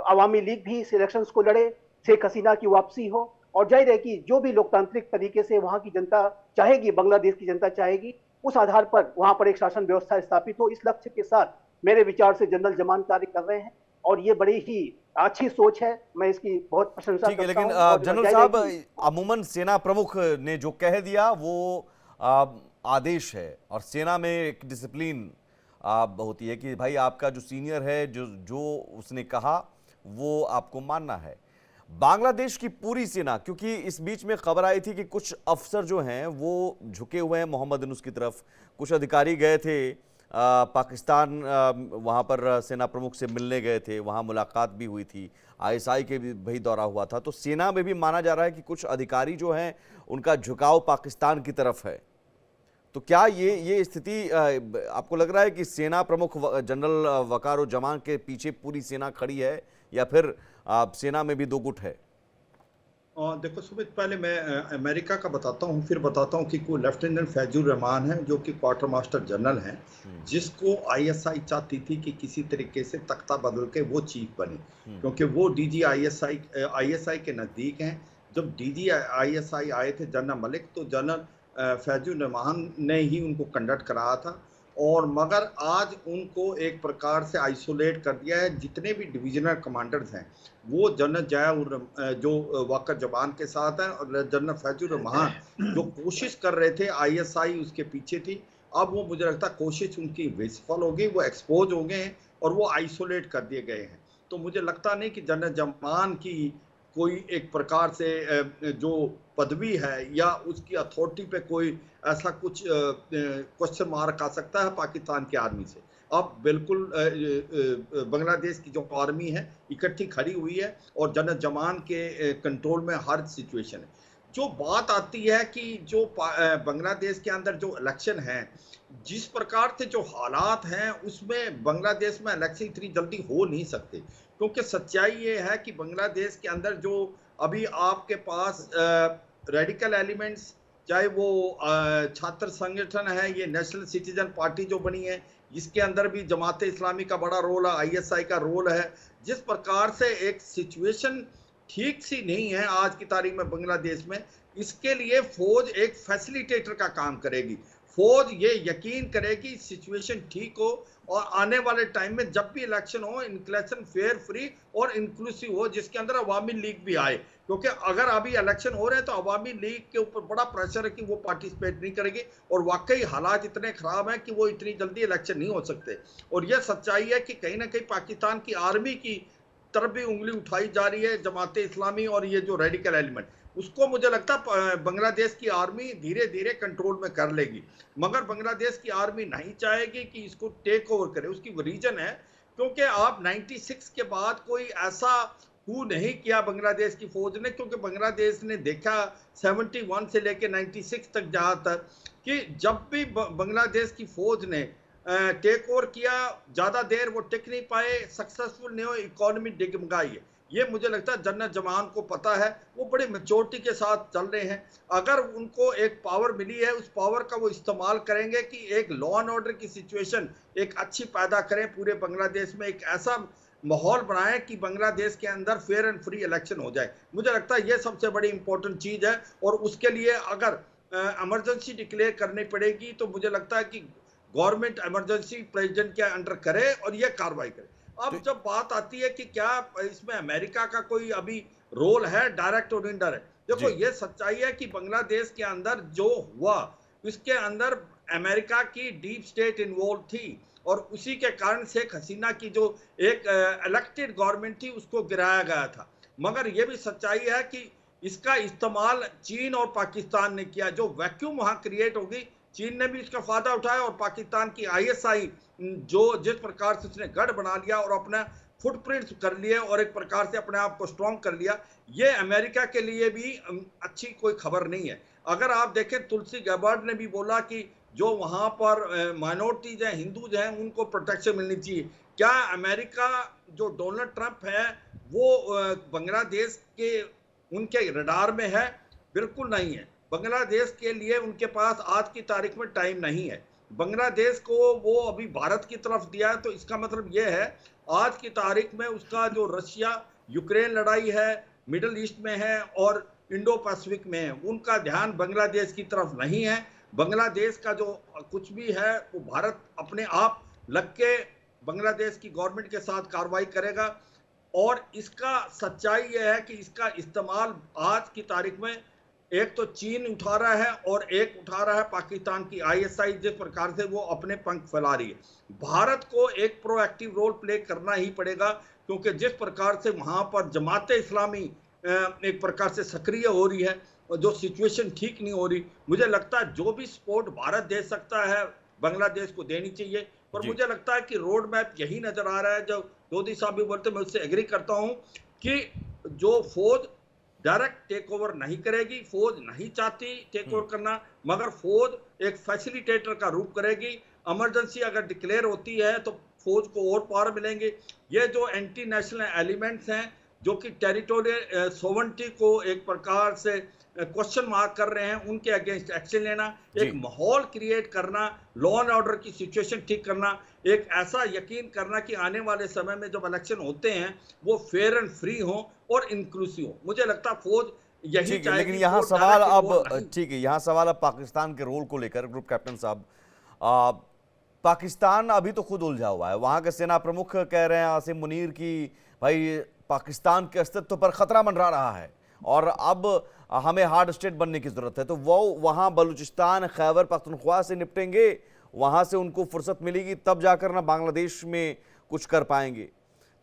अवामी लीग भी इस इलेक्शंस को लड़े, शेख हसीना की वापसी हो और जाहिर है कि जो भी लोकतांत्रिक तरीके से वहां की जनता चाहेगी, बांग्लादेश की जनता चाहेगी, उस आधार पर वहां पर एक शासन व्यवस्था स्थापित हो। इस लक्ष्य के साथ मेरे विचार से जनरल जमान कार्य कर रहे हैं और ये बड़ी ही अच्छी सोच है, मैं इसकी बहुत प्रशंसा करता हूं। लेकिन जनरल साहब, अमूमन सेना प्रमुख ने जो कह दिया वो आदेश है और सेना में एक डिसिप्लिन होती है कि भाई आपका जो सीनियर है जो उसने कहा वो आपको मानना है। बांग्लादेश की पूरी सेना, क्योंकि इस बीच में खबर आई थी कि कुछ अफसर जो हैं वो झुके हुए हैं मोहम्मद यूनुस की तरफ, कुछ अधिकारी गए थे पाकिस्तान, वहाँ पर सेना प्रमुख से मिलने गए थे, वहाँ मुलाकात भी हुई थी, आईएसआई के भी दौरा हुआ था, तो सेना में भी माना जा रहा है कि कुछ अधिकारी जो हैं उनका झुकाव पाकिस्तान की तरफ है। तो क्या ये स्थिति आपको लग रहा है कि सेना प्रमुख जनरल वकारुज्जमान के पीछे पूरी सेना खड़ी है या फिर सेना में भी दो गुट है? देखो सुमित, पहले मैं अमेरिका का बताता हूँ, फिर बताता हूँ कि कोई लेफ्टिनेंट फैजुर रहमान है जो कि क्वार्टर मास्टर जनरल हैं, जिसको आईएसआई चाहती थी कि किसी तरीके से तख्ता बदल के वो चीफ बने, क्योंकि वो डीजी आईएसआई के नज़दीक हैं। जब डीजी आईएसआई आए थे जनरल मलिक, तो जनरल फैजुर रहमान ने ही उनको कंडक्ट कराया था और मगर आज उनको एक प्रकार से आइसोलेट कर दिया है। जितने भी डिविजनल कमांडर्स हैं वो जनरल जया जो वकारुज्जमान के साथ हैं और जनरल फैजुर रहमान जो कोशिश कर रहे थे, आईएसआई उसके पीछे थी। अब वो मुझे लगता है कोशिश उनकी विफल हो गई, वो एक्सपोज हो गए हैं और वो आइसोलेट कर दिए गए हैं। तो मुझे लगता नहीं कि जनरल जमान की कोई एक प्रकार से जो पदवी है या उसकी अथॉरिटी पे कोई ऐसा कुछ क्वेश्चन मार्क आ सकता है पाकिस्तान की आर्मी से। अब बिल्कुल बांग्लादेश की जो आर्मी है इकट्ठी खड़ी हुई है और जनरल जमान के कंट्रोल में हर सिचुएशन है। जो बात आती है कि जो बांग्लादेश के अंदर जो इलेक्शन है, जिस प्रकार से जो हालात हैं उसमें बांग्लादेश में इलेक्शन इतनी जल्दी हो नहीं सकते, क्योंकि सच्चाई ये है कि बांग्लादेश के अंदर जो अभी आपके पास रेडिकल एलिमेंट्स, चाहे वो छात्र संगठन है, ये नेशनल सिटीजन पार्टी जो बनी है, इसके अंदर भी जमात इस्लामी का बड़ा रोल है, आईएसआई का रोल है। जिस प्रकार से एक सिचुएशन ठीक सी नहीं है आज की तारीख में बांग्लादेश में, इसके लिए फौज एक फैसिलिटेटर का काम करेगी। फौज ये यकीन करेगी सिचुएशन ठीक हो और आने वाले टाइम में जब भी इलेक्शन हो, इलेक्शन फेयर, फ्री और इंक्लूसिव हो, जिसके अंदर अवामी लीग भी आए। क्योंकि अगर अभी इलेक्शन हो रहे हैं तो अवामी लीग के ऊपर बड़ा प्रेशर है कि वो पार्टिसिपेट नहीं करेगी, और वाकई हालात इतने खराब हैं कि वो इतनी जल्दी इलेक्शन नहीं हो सकते। और यह सच्चाई है कि कहीं ना कहीं पाकिस्तान की आर्मी की तरफ भी उंगली उठाई जा रही है, जमात इस्लामी और ये जो रेडिकल एलिमेंट, उसको मुझे लगता है बांग्लादेश की आर्मी धीरे धीरे कंट्रोल में कर लेगी। मगर बांग्लादेश की आर्मी नहीं चाहेगी कि इसको टेक ओवर करे। उसकी रीजन है क्योंकि आप 96 के बाद कोई ऐसा कू नहीं किया बांग्लादेश की फौज ने, क्योंकि बांग्लादेश ने देखा 71 से लेकर 96 तक जहां तक कि जब भी बांग्लादेश की फौज ने टेक ओवर किया, ज्यादा देर वो टिक नहीं पाए, सक्सेसफुल नहीं हो, इकोनॉमी डिगमगाई है। ये मुझे लगता है जनरल जमान को पता है, वो बड़े मेच्योरिटी के साथ चल रहे हैं। अगर उनको एक पावर मिली है, उस पावर का वो इस्तेमाल करेंगे कि एक लॉ एंड ऑर्डर की सिचुएशन एक अच्छी पैदा करें पूरे बांग्लादेश में, एक ऐसा माहौल बनाएं कि बांग्लादेश के अंदर फेयर एंड फ्री इलेक्शन हो जाए। मुझे लगता है ये सबसे बड़ी इंपॉर्टेंट चीज है, और उसके लिए अगर इमरजेंसी डिक्लेयर करनी पड़ेगी तो मुझे लगता है कि गवर्नमेंट इमरजेंसी प्रेसिडेंट के अंडर करे और ये कार्रवाई करे। अब जब बात आती है कि क्या इसमें अमेरिका का कोई अभी रोल है, डायरेक्ट और इनडायरेक्ट, देखो ये सच्चाई है कि बांग्लादेश के अंदर जो हुआ इसके अंदर अमेरिका की डीप स्टेट इन्वॉल्व थी, और उसी के कारण शेख हसीना की जो एक इलेक्टेड गवर्नमेंट थी उसको गिराया गया था। मगर ये भी सच्चाई है कि इसका इस्तेमाल चीन और पाकिस्तान ने किया। जो वैक्यूम वहां क्रिएट होगी, चीन ने भी इसका फायदा उठाया, और पाकिस्तान की आईएसआई जो जिस प्रकार से उसने गढ़ बना लिया और अपना फुटप्रिंट्स कर लिए और एक प्रकार से अपने आप को स्ट्रॉन्ग कर लिया, ये अमेरिका के लिए भी अच्छी कोई खबर नहीं है। अगर आप देखें, तुलसी गैबार्ड ने भी बोला कि जो वहां पर माइनॉरिटीज हैं, हिंदूज हैं, उनको प्रोटेक्शन मिलनी चाहिए। क्या अमेरिका जो डोनाल्ड ट्रंप है वो बांग्लादेश के उनके रडार में है? बिल्कुल नहीं है। बांग्लादेश के लिए उनके पास आज की तारीख में टाइम नहीं है। बांग्लादेश को वो अभी भारत की तरफ दिया है, तो इसका मतलब ये है आज की तारीख में उसका जो रशिया यूक्रेन लड़ाई है, मिडिल ईस्ट में है और इंडो पैसिफिक में है, उनका ध्यान बांग्लादेश की तरफ नहीं है। बांग्लादेश का जो कुछ भी है वो भारत अपने आप लग के बांग्लादेश की गवर्नमेंट के साथ कार्रवाई करेगा, और इसका सच्चाई यह है कि इसका इस्तेमाल आज की तारीख में एक तो चीन उठा रहा है और एक उठा रहा है पाकिस्तान की आईएसआई, जिस प्रकार से वो अपने पंख फैला रही है। भारत को एक प्रोएक्टिव रोल प्ले करना ही पड़ेगा, क्योंकि जिस प्रकार से वहां पर जमात इस्लामी एक प्रकार से सक्रिय हो रही है और जो सिचुएशन ठीक नहीं हो रही, मुझे लगता है जो भी सपोर्ट भारत दे सकता है बांग्लादेश को देनी चाहिए। पर मुझे लगता है कि रोड मैप यही नजर आ रहा है, जो मोदी साहब भी बोलते, मैं उससे एग्री करता हूं कि जो फौज डायरेक्ट टेक ओवर नहीं करेगी, फौज नहीं चाहती टेक ओवर करना, मगर फौज एक फैसिलिटेटर का रूप करेगी। इमरजेंसी अगर डिक्लेयर होती है तो फौज को और पावर मिलेंगे। ये जो एंटी नेशनल एलिमेंट्स हैं जो कि टेरिटोरियल सोवरेनिटी को एक प्रकार से क्वेश्चन मार्क कर रहे हैं, उनके अगेंस्ट एक्शन लेना, एक माहौल क्रिएट करना, लॉ एंड ऑर्डर की सिचुएशन ठीक करना, एक ऐसा यकीन करना कि आने वाले समय में जब इलेक्शन होते हैं वो फेयर एंड फ्री हो और इंक्लूसिव हो। मुझे लगता है फौज यही चाहेगी। लेकिन यहाँ सवाल अब ठीक है, यहाँ सवाल अब पाकिस्तान के रोल को लेकर, ग्रुप कैप्टन साहब, पाकिस्तान अभी तो खुद उलझा हुआ है। वहाँ के सेना प्रमुख कह रहे हैं आसिम मुनीर की भाई पाकिस्तान के अस्तित्व पर खतरा मंडरा रहा है और अब हमें हार्ड स्टेट बनने की जरूरत है। तो वो वहाँ बलूचिस्तान, खैबर पख्तूनख्वा से निपटेंगे, वहाँ से उनको फुर्सत मिलेगी, तब जाकर ना बांग्लादेश में कुछ कर पाएंगे।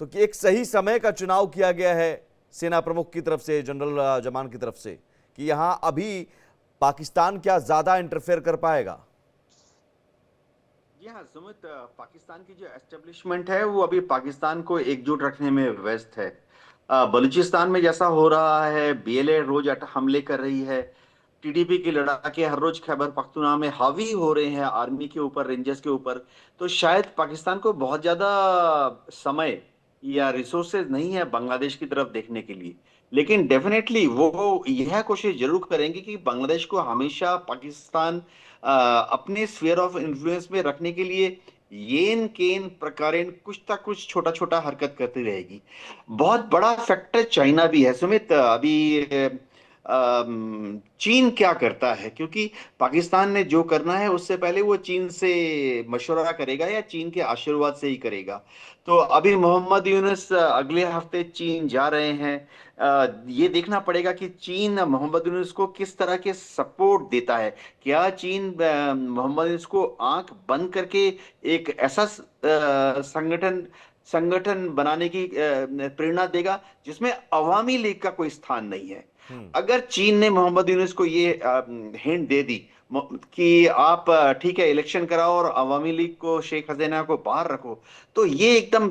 तो एक सही समय का चुनाव किया गया है सेना प्रमुख की तरफ से, जनरल जमान की तरफ से, कि यहाँ अभी पाकिस्तान क्या ज्यादा इंटरफेयर कर पाएगा? जी हाँ सुमित, पाकिस्तान की जो एस्टेब्लिशमेंट है वो अभी पाकिस्तान को एकजुट रखने में व्यस्त है। बलूचिस्तान में जैसा हो रहा है, बीएलए रोज हमले कर रही है, टीडीपी के लड़ाके हर रोज खैबर पख्तूनख्वा में हावी हो रहे हैं आर्मी के ऊपर, रेंजर्स के ऊपर। तो शायद पाकिस्तान को बहुत ज्यादा समय या रिसोर्सेज नहीं है बांग्लादेश की तरफ देखने के लिए, लेकिन डेफिनेटली वो यह कोशिश जरूर करेंगे कि बांग्लादेश को हमेशा पाकिस्तान अपने स्फीयर ऑफ इन्फ्लुएंस में रखने के लिए येन केन प्रकारेण कुछ तक कुछ छोटा छोटा हरकत करती रहेगी। बहुत बड़ा फैक्टर चाइना भी है सुमित। अभी चीन क्या करता है, क्योंकि पाकिस्तान ने जो करना है उससे पहले वो चीन से मशवरा करेगा या चीन के आशीर्वाद से ही करेगा। तो अभी मोहम्मद यूनुस अगले हफ्ते चीन जा रहे हैं। ये देखना पड़ेगा कि चीन मोहम्मद यूनुस को किस तरह के सपोर्ट देता है। क्या चीन मोहम्मद यूनुस को आंख बंद करके एक ऐसा संगठन संगठन बनाने की प्रेरणा देगा जिसमें अवामी लीग का कोई स्थान नहीं है। अगर चीन ने मोहम्मद यूनुस को ये हिंट दे दी कि आप ठीक है इलेक्शन कराओ और अवामी लीग को, शेख हसीना को बाहर रखो, तो ये एकदम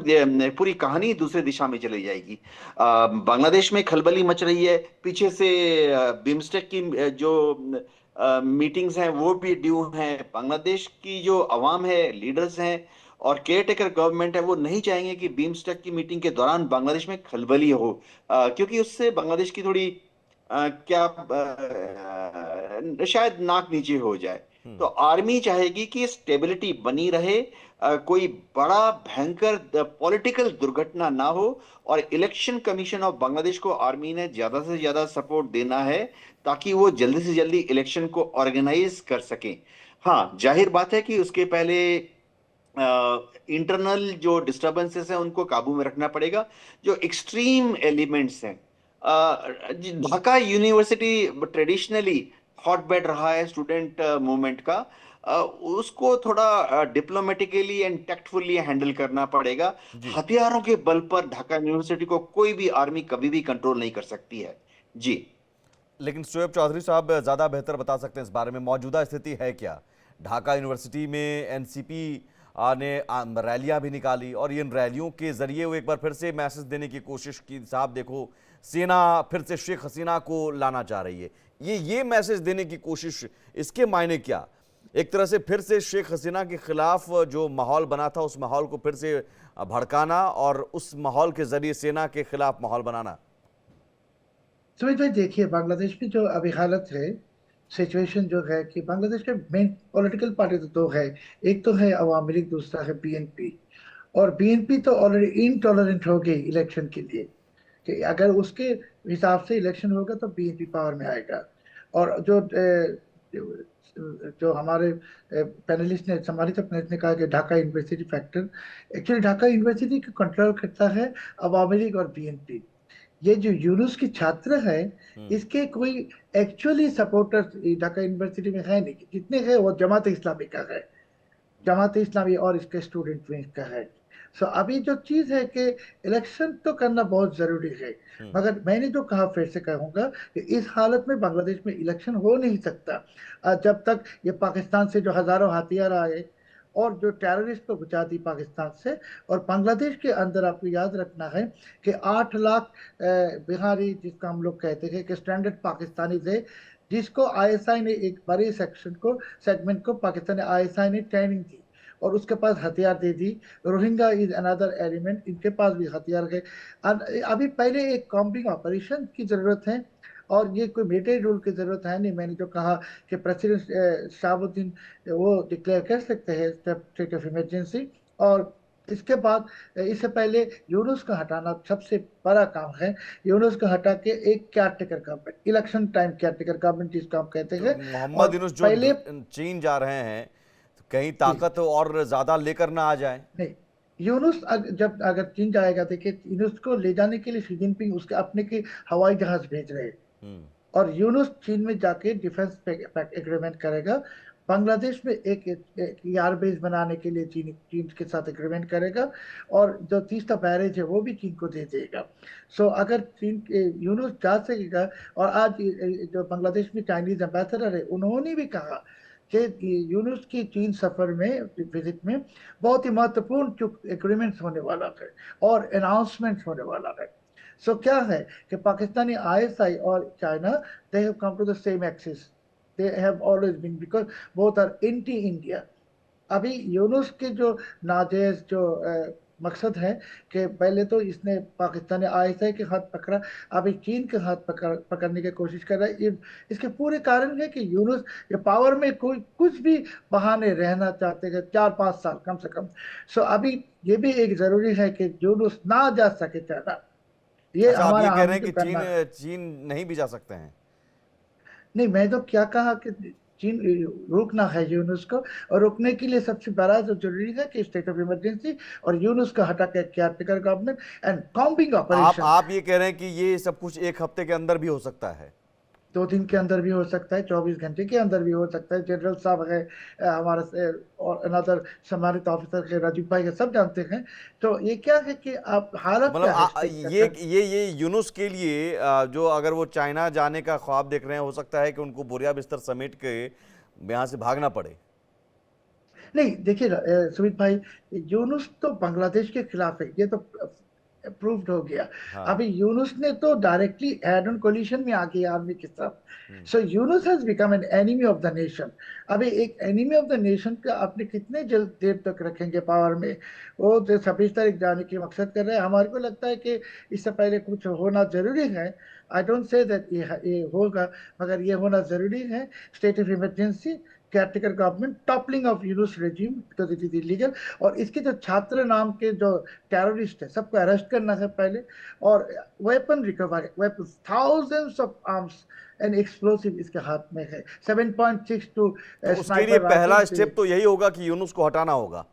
पूरी कहानी दूसरे दिशा में चली जाएगी। बांग्लादेश में खलबली मच रही है, पीछे से बिम्स्टेक की जो मीटिंग्स हैं वो भी ड्यू हैं। बांग्लादेश की जो अवाम है, लीडर्स हैं और केयर टेकर गवर्नमेंट है, वो नहीं चाहेंगे कि बीमस्टेक की मीटिंग के दौरान बांग्लादेश में खलबली हो, क्योंकि उससे बांग्लादेश की थोड़ी शायद नाक नीचे हो जाए। तो आर्मी चाहेगी कि स्टेबिलिटी बनी रहे, कोई बड़ा भयंकर पॉलिटिकल दुर्घटना ना हो, और इलेक्शन कमीशन ऑफ बांग्लादेश को आर्मी ने ज्यादा से ज्यादा सपोर्ट देना है ताकि वो जल्दी से जल्दी इलेक्शन को ऑर्गेनाइज कर सकें। हाँ, जाहिर बात है कि उसके पहले इंटरनल जो डिस्टरबेंसेस हैं उनको काबू में रखना पड़ेगा। जो एक्सट्रीम एलिमेंट्स हैं, ढाका यूनिवर्सिटी ट्रेडिशनली हॉटबेड रहा है स्टूडेंट मूवमेंट का, उसको थोड़ा डिप्लोमेटिकली एंड टैक्टफुली हैंडल करना पड़ेगा। जी। हथियारों के बल पर ढाका यूनिवर्सिटी को कोई भी आर्मी कभी भी कंट्रोल नहीं कर सकती है। जी, लेकिन शोएब चौधरी साहब ज़्यादा बेहतर बता सकते हैं इस बारे में, मौजूदा स्थिति है क्या? ढाका यूनिवर्सिटी में एनसीपी ने रैलियां भी निकाली और इन रैलियों के जरिए वो एक बार फिर से मैसेज देने की कोशिश की, साहब देखो सेना फिर से शेख हसीना को लाना चाह रही है। ये मैसेज देने की कोशिश, इसके मायने क्या? एक तरह से फिर से शेख हसीना के खिलाफ जो माहौल बना था उस माहौल को फिर से भड़काना और उस माहौल के जरिए सेना के खिलाफ माहौल बनाना। सुमित भाई देखिए, बांग्लादेश की जो अभी हालत है, सिचुएशन जो है कि बांग्लादेश के मेन पॉलिटिकल पार्टी तो दो है। एक तो है अवामी लीग, दूसरा है बीएनपी। और बीएनपी तो ऑलरेडी इनटॉलरेंट हो गई इलेक्शन के लिए, कि अगर उसके हिसाब से इलेक्शन होगा तो बीएनपी पावर में आएगा। और जो हमारे पैनलिस्ट ने, सम्मानित पैनलिस्ट ने कहा कि Dhaka university factor, actually Dhaka university को कंट्रोल करता है अवामी लीग और बीएनपी। ये जो यूनुस की छात्र है, इसके कोई एक्चुअली सपोर्टर्स ढाका यूनिवर्सिटी में है नहीं। जितने हैं वो जमात इस्लामी का है, जमात इस्लामी और इसके स्टूडेंट विंग का है। सो अभी जो चीज है कि इलेक्शन तो करना बहुत जरूरी है, मगर मैंने जो कहा फिर से कहूंगा कि इस हालत में बांग्लादेश में इलेक्शन हो नहीं सकता जब तक ये पाकिस्तान से जो हजारों हथियार आए और जो टेररिस्ट को बचा दी पाकिस्तान से। और बांग्लादेश के अंदर आपको याद रखना है कि 8 लाख बिहारी, जिसका हम लोग कहते हैं कि स्टैंडर्ड पाकिस्तानी थे, जिसको आईएसआई ने एक बड़े सेगमेंट को पाकिस्तान आईएसआई ने ट्रेनिंग दी और उसके पास हथियार दे दी। रोहिंगा इज अनदर एलिमेंट, इनके पास भी हथियार है। अभी पहले एक कॉम्बिंग ऑपरेशन की जरूरत है और ये कोई मिलिट्री रूल की जरूरत है नहीं। मैंने जो कहा कि प्रेसिडेंट शहाबुद्दीन वो डिक्लेयर कर सकते हैं स्टेट ऑफ इमरजेंसी, और इसके बाद इससे पहले यूनुस का हटाना सबसे बड़ा काम है। यूनुस को हटा के एक caretaker government, election time caretaker government जिसको हम कहते हैं। मोहम्मद यूनुस जो पहले चीन जा रहे हैं, कहीं ताकत और ज्यादा लेकर ना आ जाए? नहीं, यूनुस जब अगर चीन जाएगा, देखिए यूनुस को ले जाने के लिए शी जिनपिंग उसके अपने के हवाई जहाज भेज रहे हैं और यूनुस चीन में जाके डिफेंस एग्रीमेंट करेगा। बांग्लादेश में एक एयरबेस बनाने के लिए चीन के साथ एग्रीमेंट करेगा और जो तीसरा बैरेज है वो भी चीन को दे देगा। सो अगर चीन यूनुस जा सकेगा, और आज जो बांग्लादेश में चाइनीज एम्बेसडर है उन्होंने भी कहा कि यूनुस की चीन सफर में, विजिट में बहुत ही महत्वपूर्ण एग्रीमेंट्स होने वाला है और अनाउंसमेंट होने वाला है। सो क्या है कि पाकिस्तानी आईएसआई और China, they have come to the same axis, they have always been, because both are anti India. अभी यूनुस के जो नाजायज जो मकसद है कि पहले तो इसने पाकिस्तानी आईएसआई के हाथ पकड़ा, अभी चीन के हाथ पकड़ने की कोशिश कर रहा है। इसके पूरे कारण है कि यूनुस ये पावर में कोई कुछ भी बहाने रहना चाहते हैं 4-5 साल कम से कम। सो अभी ये भी एक जरूरी है कि यूनुस ना जा सके चाइना। ये अच्छा, आप हमारा ये कह रहे हैं आर्मी कि को करना है। चीन नहीं भी जा सकते हैं? नहीं, मैं तो क्या कहा कि चीन रोकना है यूनुस को, और रोकने के लिए सबसे बड़ा जो जरूरी है कि स्टेट ऑफ इमरजेंसी और यूनुस को हटा के caretaker government and combing operation. आप ये कह रहे हैं कि ये सब कुछ एक हफ्ते के अंदर भी हो सकता है? 2 दिन के अंदर भी हो सकता है, 24 घंटे के अंदर भी हो सकता है। जनरल साहब है हमारे और अनदर सम्मानित ऑफिसर है राजीव भाई है, सब जानते हैं। तो ये क्या है कि आप हालत मतलब क्या है स्टेट ये यूनुस के लिए जो अगर वो चाइना जाने का ख्वाब देख रहे हैं, हो सकता है कि उनको बोरिया बिस्तर समेट के यहाँ से भागना पड़े। नहीं, देखिए सुमित भाई, यूनुस तो बांग्लादेश के खिलाफ है, ये तो अप्रूव्ड हो गया। हाँ। अभी यूनुस ने तो डायरेक्टली हेड ऑन कोलिशन में आ गया आर्मी के साथ। So Yunus has become an enemy of the nation. अभी एक एनिमी ऑफ द नेशन का आपने कितने जल्द देर तक रखेंगे पावर में? वो तो 26 तारीख जाने की मकसद कर रहे हैं। हमारे को लगता है कि इससे पहले कुछ होना जरूरी है। आई डोंट से दैट ये होगा, मगर ये होना जरूरी है। State of emergency, caretaker government, toppling of Yunus regime because it is illegal, और इसके जो छात्र नाम के जो टेररिस्ट है सबको अरेस्ट करना है पहले, और weapon recover, weapon thousands of arms and explosive इसके हाथ में है। 7.62 तो उसके लिए स्नाइपर पहला राइफल स्टेप तो यही होगा कि यूनुस को हटाना होगा।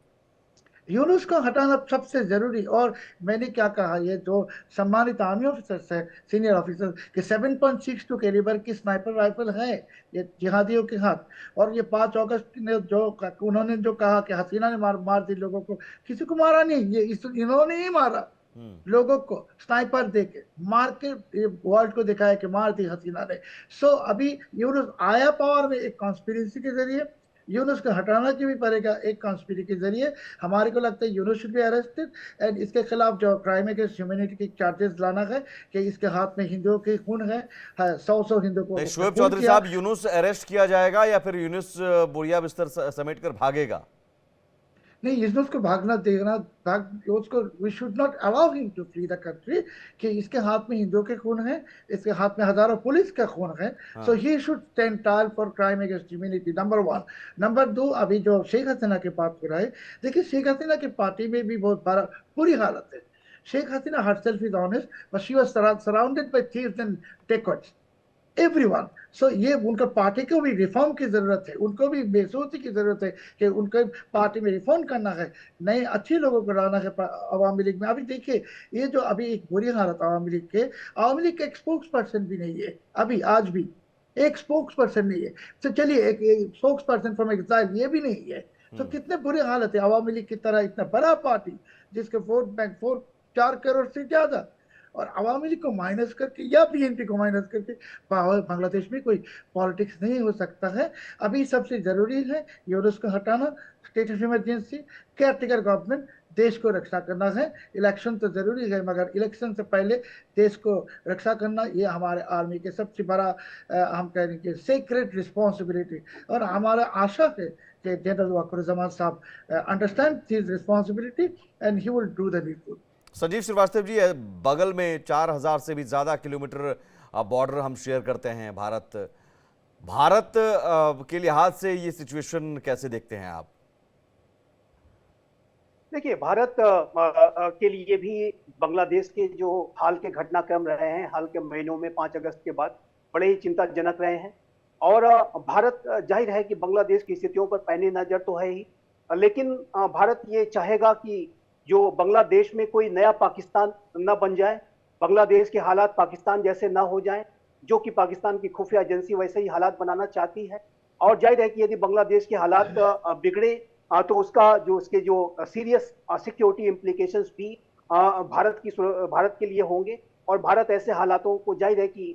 यूनुस को हटाना सबसे जरूरी। और मैंने क्या कहा, ये जो सम्मानित आर्मी ऑफिसर्स है, सीनियर ऑफिसर के 7.62 कैलिबर की स्नाइपर राइफल है ये जिहादियों के हाथ। और ये 5 अगस्त ने जो उन्होंने जो कहा कि हसीना ने मार दी लोगों को, किसी को मारा नहीं, इन्होंने ही मारा लोगों को स्नाइपर दे के मार के वर्ल्ड को दिखाया कि मार दी हसीना ने। सो अभी यूनुस आया पावर में एक कॉन्स्पिरेसी के जरिए, यूनुस को हटाना की भी पड़ेगा एक कॉन्स्पिरेसी के जरिए। हमारे को लगता है Yunus should be arrested and इसके खिलाफ जो क्राइम अगेंस्ट ह्यूमैनिटी के चार्जेस लाना है कि इसके हाथ में हिंदुओं के खून है, 100 हिंदुओं को शोएब खून चौधरी किया। साहब, यूनुस अरेस्ट किया जाएगा या फिर यूनुस बोरिया बिस्तर समेट कर भागेगा? नहीं, यूनुस को भागना देना, भाग उसको, we should not allow him to flee the country, कि इसके हाथ में हिंदुओं के खून है, इसके हाथ में हजारों पुलिस का खून है। So he should stand trial for crime against humanity, number 1। Number 2, अभी जो शेख हसीना की बात हो रहा है, देखिए शेख हसीना की पार्टी में भी बहुत बड़ा बुरी हालत है। Sheikh Hasina herself is honest, but she was surrounded by thieves and dacoits, everyone. So ये उनका पार्टी को भी रिफॉर्म की जरूरत है, उनको भी बेसोची की जरूरत है कि उनके पार्टी में रिफॉर्म करना है, नए अच्छे लोगों को लाना है अवामी लीग में। अभी देखिए, ये जो अभी एक बुरी हालत अवामी लीग के, अवामी लीग का एक स्पोक्स पर्सन भी नहीं है अभी, आज भी एक स्पोक्स पर्सन नहीं है। तो चलिए एक स्पोक्स पर्सन फ्रॉम एग्जाइल ये भी नहीं है। तो कितने बुरी हालत है अवामी लीग की तरह इतना बड़ा पार्टी जिसके वोट बैंक 4 करोड़ से ज्यादा, और अवामी लीग को माइनस करके या बीएनपी को माइनस करके बांग्लादेश में कोई पॉलिटिक्स नहीं हो सकता है। अभी सबसे जरूरी है यूनुस को हटाना, state of emergency, caretaker government, देश को रक्षा करना है। इलेक्शन तो जरूरी है, मगर इलेक्शन से पहले देश को रक्षा करना ये हमारे आर्मी के सबसे बड़ा हम कह रहे हैं सेक्रेट रिस्पॉन्सिबिलिटी। और हमारा आशा है कि जनरल वकरुज्जमान साहब understand this responsibility and he will do the needful. Sanjeev Srivastava ji, बगल में 4000 से भी ज्यादा किलोमीटर बॉर्डर हम शेयर करते हैं भारत के लिहाज से ये सिचुएशन कैसे देखते हैं आप? देखिए, भारत के लिए भी बांग्लादेश के जो हाल के घटनाक्रम रहे हैं हाल के महीनों में 5 अगस्त के बाद बड़े ही चिंताजनक रहे हैं। और भारत जाहिर है कि बांग्लादेश की स्थितियों पर पैनी नजर तो है ही, लेकिन भारत ये चाहेगा कि जो बांग्लादेश में कोई नया पाकिस्तान न बन जाए, बांग्लादेश के हालात पाकिस्तान जैसे ना हो जाएं, जो कि पाकिस्तान की खुफिया एजेंसी वैसे ही हालात बनाना चाहती है। और जाहिर है कि यदि बांग्लादेश के हालात बिगड़े तो उसके जो सीरियस सिक्योरिटी इम्प्लीकेशंस भी भारत के लिए होंगे, और भारत ऐसे हालातों को जाहिर है कि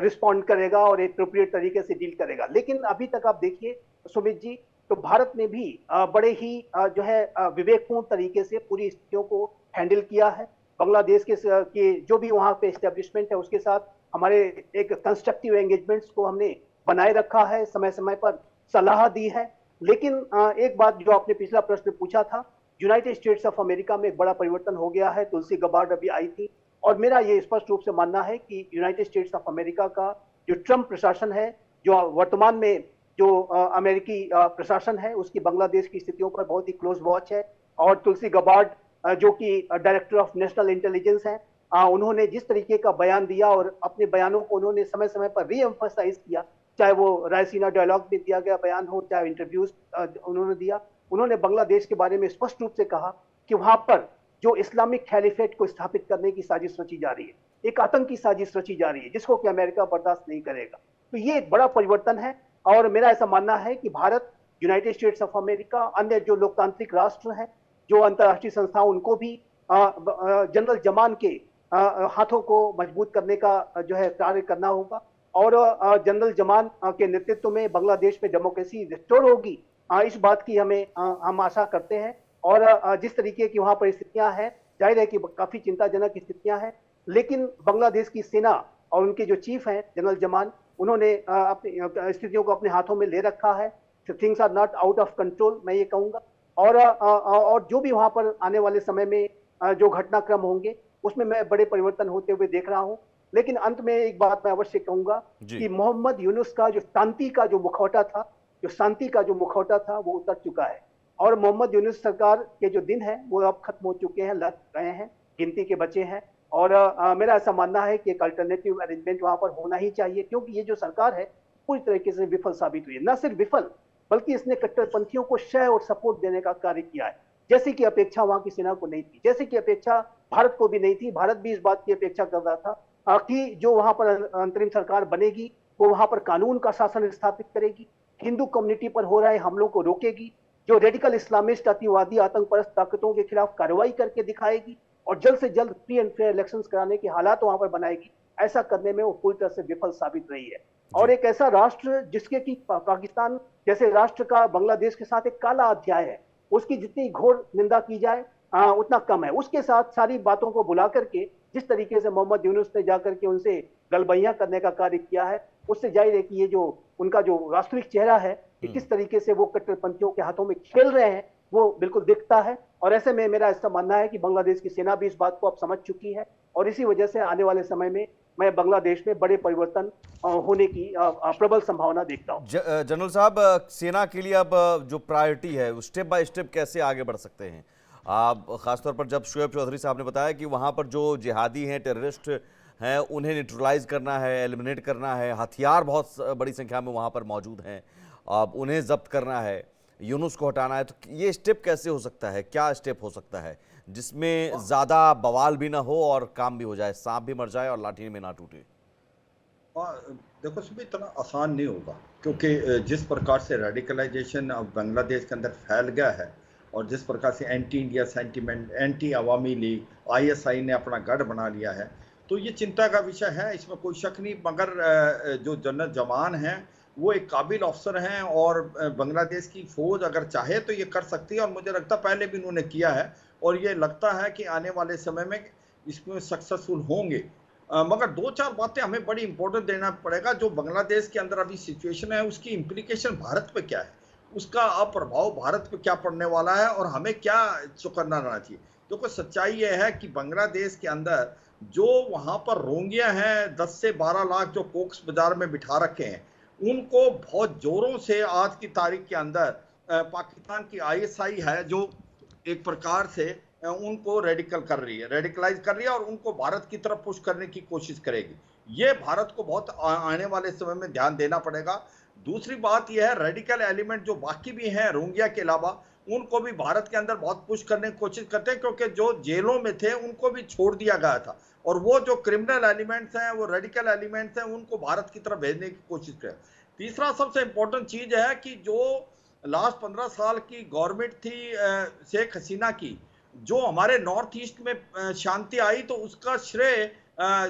रिस्पॉन्ड करेगा और एक अप्रोप्रिएट तरीके से डील करेगा। लेकिन अभी तक आप देखिए सुमित जी, तो भारत ने भी बड़े ही जो है विवेकपूर्ण तरीके से पूरी स्थितियों को हैंडल किया है। बांग्लादेश के जो भी वहां पे एस्टेब्लिशमेंट है उसके साथ हमारे एक कंस्ट्रक्टिव एंगेजमेंट्स को हमने बनाए रखा है, समय समय पर सलाह दी है। लेकिन एक बात जो आपने पिछला प्रश्न पूछा था, यूनाइटेड स्टेट्स ऑफ अमेरिका में एक बड़ा परिवर्तन हो गया है। तुलसी गबार्ड अभी आई थी, और मेरा ये स्पष्ट रूप से मानना है कि यूनाइटेड स्टेट्स ऑफ अमेरिका का जो ट्रम्प प्रशासन है, जो वर्तमान में जो अमेरिकी प्रशासन है, उसकी बांग्लादेश की स्थितियों पर बहुत ही क्लोज वॉच है। और तुलसी गबार्ड जो कि डायरेक्टर ऑफ नेशनल इंटेलिजेंस है, उन्होंने जिस तरीके का बयान दिया और अपने बयानों को उन्होंने समय समय पर रीएम्फसाइज किया, चाहे वो रायसीना डायलॉग में दिया गया बयान हो, चाहे इंटरव्यूज उन्होंने दिया, उन्होंने बांग्लादेश के बारे में स्पष्ट रूप से कहा कि वहां पर जो इस्लामिक खैलिफेट को स्थापित करने की साजिश रची जा रही है, एक आतंकी साजिश रची जा रही है, जिसको कि अमेरिका बर्दाश्त नहीं करेगा। तो ये एक बड़ा परिवर्तन है और मेरा ऐसा मानना है कि Bharat, United states of America, अन्य जो लोकतांत्रिक राष्ट्र हैं, जो अंतर्राष्ट्रीय संस्थाएं, उनको भी जनरल जमान के हाथों को मजबूत करने का जो है कार्य करना होगा और जनरल जमान के नेतृत्व में बांग्लादेश में डेमोक्रेसी रिस्टोर होगी, इस बात की हम आशा करते हैं। और जिस तरीके की वहां पर स्थितियां हैं, जाहिर है कि काफी चिंताजनक स्थितियां हैं, लेकिन बांग्लादेश की सेना और उनके जो चीफ हैं जनरल जमान, उन्होंने अपनी स्थितियों को अपने हाथों में ले रखा है। Things are not out of control, मैं ये कहूंगा। और जो भी वहां पर आने वाले समय में जो घटनाक्रम होंगे, उसमें मैं बड़े परिवर्तन होते हुए देख रहा हूं। लेकिन अंत में एक बात मैं अवश्य कहूंगा कि मोहम्मद यूनुस का जो शांति का जो मुखौटा था, वो उतर चुका है और मोहम्मद यूनुस सरकार के जो दिन हैं वो अब खत्म हो चुके हैं, लग रहे हैं, गिनती के बचे हैं। और मेरा ऐसा मानना है कि एक अल्टरनेटिव अरेंजमेंट वहां पर होना ही चाहिए, क्योंकि ये जो सरकार है पूरी तरीके से विफल साबित हुई है। न सिर्फ विफल, बल्कि इसने कट्टरपंथियों को शय और सपोर्ट देने का कार्य किया है, जैसे कि अपेक्षा वहां की सेना को नहीं थी, जैसे कि अपेक्षा भारत को भी नहीं थी। भारत भी इस बात की अपेक्षा कर रहा था कि जो वहां पर अंतरिम सरकार बनेगी वो वहां पर कानून का शासन स्थापित करेगी, हिंदू कम्युनिटी पर हो रहे हमलों को रोकेगी, जो रेडिकल इस्लामिस्ट अतिवादी आतंकपरस्त ताकतों के खिलाफ कार्रवाई करके दिखाएगी और जल्द से जल्द फ्री एंड फेयर इलेक्शंस कराने के हालात वहां पर बनाएगी। ऐसा करने में वो पूरी तरह से विफल साबित रही है। और एक ऐसा राष्ट्र जिसके कि पाकिस्तान जैसे राष्ट्र का बांग्लादेश के साथ एक काला अध्याय है, उसकी जितनी घोर निंदा की जाए उतना कम है। उसके साथ सारी बातों को बुला करके जिस तरीके से मोहम्मद यूनुस ने जाकर के उनसे गलबैया करने का कार्य किया है, उससे जाहिर है कि ये जो उनका जो वास्तविक चेहरा है कि किस तरीके से वो कट्टरपंथियों के हाथों में खेल रहे हैं, वो बिल्कुल दिखता है। और ऐसे में मेरा ऐसा मानना है कि बांग्लादेश की सेना भी इस बात को अब समझ चुकी है और इसी वजह से आने वाले समय में मैं बांग्लादेश में बड़े परिवर्तन होने की प्रबल संभावना देखता हूं। जनरल साहब, सेना के लिए अब जो प्रायोरिटी है, स्टेप बाय स्टेप कैसे आगे बढ़ सकते हैं आप? खासतौर पर जब शुएब चौधरी साहब ने बताया कि वहां पर जो जिहादी हैं, टेररिस्ट हैं, उन्हें न्यूट्रलाइज करना है, एलिमिनेट करना है, हथियार बहुत बड़ी संख्या में वहां पर मौजूद हैं, अब उन्हें जब्त करना है, यूनुस को हटाना है, तो ये स्टेप कैसे हो सकता है? क्या स्टेप हो सकता है जिसमें ज़्यादा बवाल भी ना हो और काम भी हो जाए, सांप भी मर जाए और लाठी में ना टूटे? देखो सुबह इतना आसान नहीं होगा, क्योंकि जिस प्रकार से रेडिकलाइजेशन अब बांग्लादेश के अंदर फैल गया है और जिस प्रकार से एंटी इंडिया सेंटीमेंट, एंटी अवामी लीग, ISI ने अपना गढ़ बना लिया है, तो ये चिंता का विषय है, इसमें कोई शक नहीं। मगर जो जनरल जमान हैं वो एक काबिल अफसर हैं और बांग्लादेश की फौज अगर चाहे तो ये कर सकती है और मुझे लगता है पहले भी उन्होंने किया है और ये लगता है कि आने वाले समय में इसमें सक्सेसफुल होंगे। मगर दो चार बातें हमें बड़ी इंपॉर्टेंट देना पड़ेगा। जो बांग्लादेश के अंदर अभी सिचुएशन है उसकी इम्प्लीकेशन भारत पे क्या है, उसका अप्रभाव भारत पे क्या पड़ने वाला है और हमें क्या चुकन्ना रहना चाहिए। देखो सच्चाई ये है कि बांग्लादेश के अंदर जो वहाँ पर रोंगिया हैं 10 से 12 लाख जो कोक्स बाजार में बिठा रखे हैं, उनको बहुत जोरों से आज की तारीख के अंदर पाकिस्तान की ISI है जो एक प्रकार से उनको रेडिकलाइज कर रही है और उनको भारत की तरफ पुश करने की कोशिश करेगी। ये भारत को बहुत आने वाले समय में ध्यान देना पड़ेगा। दूसरी बात यह है, रेडिकल एलिमेंट जो बाकी भी हैं रोहिंग्या के अलावा, उनको भी भारत के अंदर बहुत पुश करने की कोशिश करते हैं, क्योंकि जो जेलों में थे उनको भी छोड़ दिया गया था और वो जो क्रिमिनल एलिमेंट्स हैं, वो रेडिकल एलिमेंट्स हैं, उनको भारत की तरफ भेजने की कोशिश करें। तीसरा सबसे इंपॉर्टेंट चीज है कि जो लास्ट 15 साल की गवर्नमेंट थी शेख हसीना की, जो हमारे नॉर्थ ईस्ट में शांति आई, तो उसका श्रेय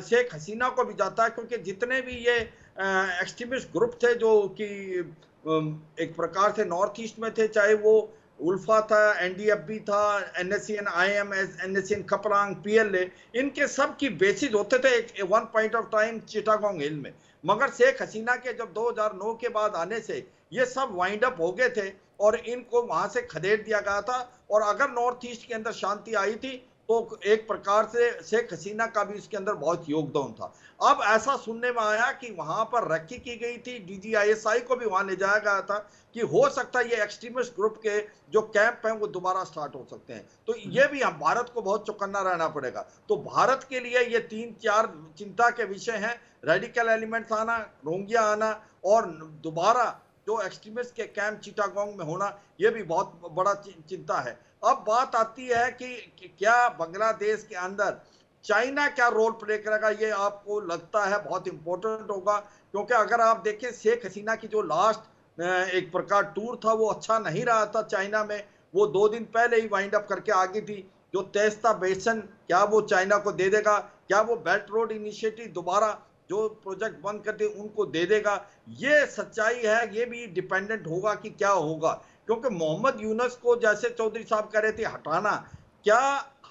शेख हसीना को भी जाता है, क्योंकि जितने भी ये एक्सट्रीमिस्ट ग्रुप थे जो कि एक प्रकार से नॉर्थ ईस्ट में थे, चाहे वो उल्फा था, NDFB था, NSCN IMS, NSCN खपरांग, PLA, इनके सब की बेसिस होते थे एक one point of time Chittagong hill में। मगर शेख हसीना के जब 2009 के बाद आने से ये सब वाइंड अप हो गए थे और इनको वहां से खदेड़ दिया गया था। और अगर नॉर्थ ईस्ट के अंदर शांति आई थी तो एक प्रकार से शेख हसीना का भी इसके अंदर बहुत योगदान था। अब ऐसा सुनने में आया कि वहां पर रेकी की गई थी, डीजीआईएसआई को भी वहां ले जाया गया था कि हो सकता है ये एक्सट्रीमिस्ट ग्रुप के जो कैंप हैं वो दोबारा स्टार्ट हो सकते हैं। तो ये भी हम भारत को बहुत चौकन्ना रहना पड़ेगा। तो भारत के लिए ये 3-4 चिंता के विषय हैं, रेडिकल एलिमेंट्स आना, रोहिंग्या आना और दोबारा जो एक्सट्रीमिस्ट के कैंप चिटागोंग में होना, ये भी बहुत बड़ा चिंता है। अब बात आती है कि क्या बांग्लादेश के अंदर चाइना क्या रोल प्ले करेगा, ये आपको लगता है बहुत इंपॉर्टेंट होगा? क्योंकि अगर आप देखें शेख हसीना की जो लास्ट एक प्रकार टूर था वो अच्छा नहीं रहा था चाइना में, वो 2 दिन पहले ही वाइंड अप करके आ गई थी। जो तेस्ता बेसन क्या वो चाइना को दे देगा? क्या वो बेल्ट रोड इनिशिएटिव दोबारा जो प्रोजेक्ट बंद कर दे उनको दे देगा? ये सच्चाई है, ये भी डिपेंडेंट होगा कि क्या होगा। क्योंकि मोहम्मद यूनुस को जैसे चौधरी साहब कह रहे थे हटाना, क्या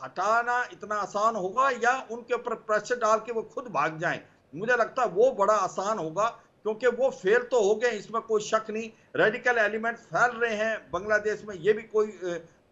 हटाना इतना आसान होगा या उनके ऊपर प्रेशर डाल के वो खुद भाग जाएं? मुझे लगता है वो बड़ा आसान होगा, क्योंकि वो फेल तो हो गए, इसमें कोई शक नहीं। रेडिकल एलिमेंट फैल रहे हैं बांग्लादेश में, ये भी कोई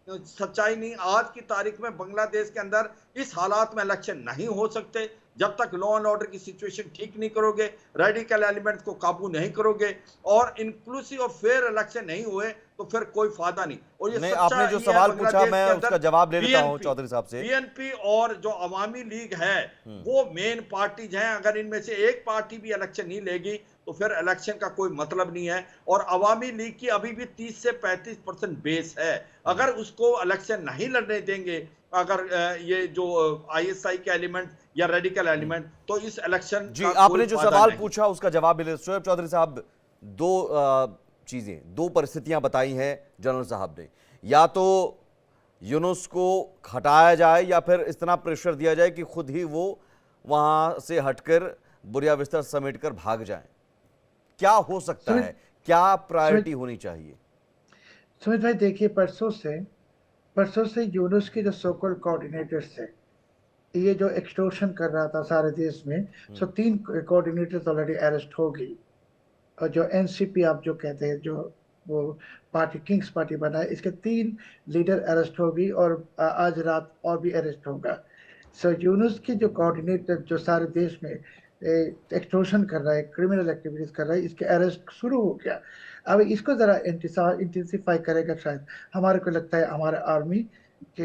सच्चाई नहीं। आज की तारीख में बांग्लादेश के अंदर इस हालात में इलेक्शन नहीं हो सकते जब तक लॉ एंड ऑर्डर की सिचुएशन ठीक नहीं करोगे, रेडिकल एलिमेंट्स को काबू नहीं करोगे और इंक्लूसिव और फेयर इलेक्शन नहीं हुए तो फिर कोई फायदा नहीं। और ये नहीं, आपने जो सवाल पूछा मैं उसका जवाब ले लेता हूं चौधरी साहब से। बीएनपी और जो अवामी लीग है वो मेन पार्टीज हैं। अगर इनमें से एक पार्टी भी इलेक्शन नहीं लेगी तो फिर इलेक्शन का कोई मतलब नहीं है। और अवामी लीग की अभी भी 30 से 35% बेस है। अगर उसको इलेक्शन नहीं लड़ने देंगे, अगर ये जो आईएसआई के एलिमेंट या रेडिकल एलिमेंट, तो इस इलेक्शन जी आपने जो सवाल पूछा उसका जवाब मिले। शोएब चौधरी साहब, दो परिस्थितियां बताई हैं जनरल साहब ने, या तो यूनुस को हटाया जाए या फिर इतना प्रेशर दिया जाए कि खुद ही वो वहां से हटकर बुरिया बिस्तर समेटकर भाग जाए। क्या हो सकता है, क्या प्रायोरिटी होनी चाहिए? सुमित भाई देखिए, परसों से यूनुस के जो सोकल कोऑर्डिनेटर्स थे, ये जो एक्सटोर्शन कर रहा था सारे देश में, 3 कोऑर्डिनेटर्स ऑलरेडी अरेस्ट हो गई। और जो एनसीपी आप जो कहते हैं, जो वो पार्टी किंग्स पार्टी बना है, इसके 3 लीडर अरेस्ट हो गई और आज रात और भी अरेस्ट होगा। सो यूनुस की जो कोऑर्डिनेटर जो सारे देश में एक्सटोर्शन कर रहा है, क्रिमिनल एक्टिविटीज कर रहा है, इसके अरेस्ट शुरू हो गया। अब इसको जरा इंटेंसिफाई करेगा शायद, हमारे को लगता है हमारे आर्मी के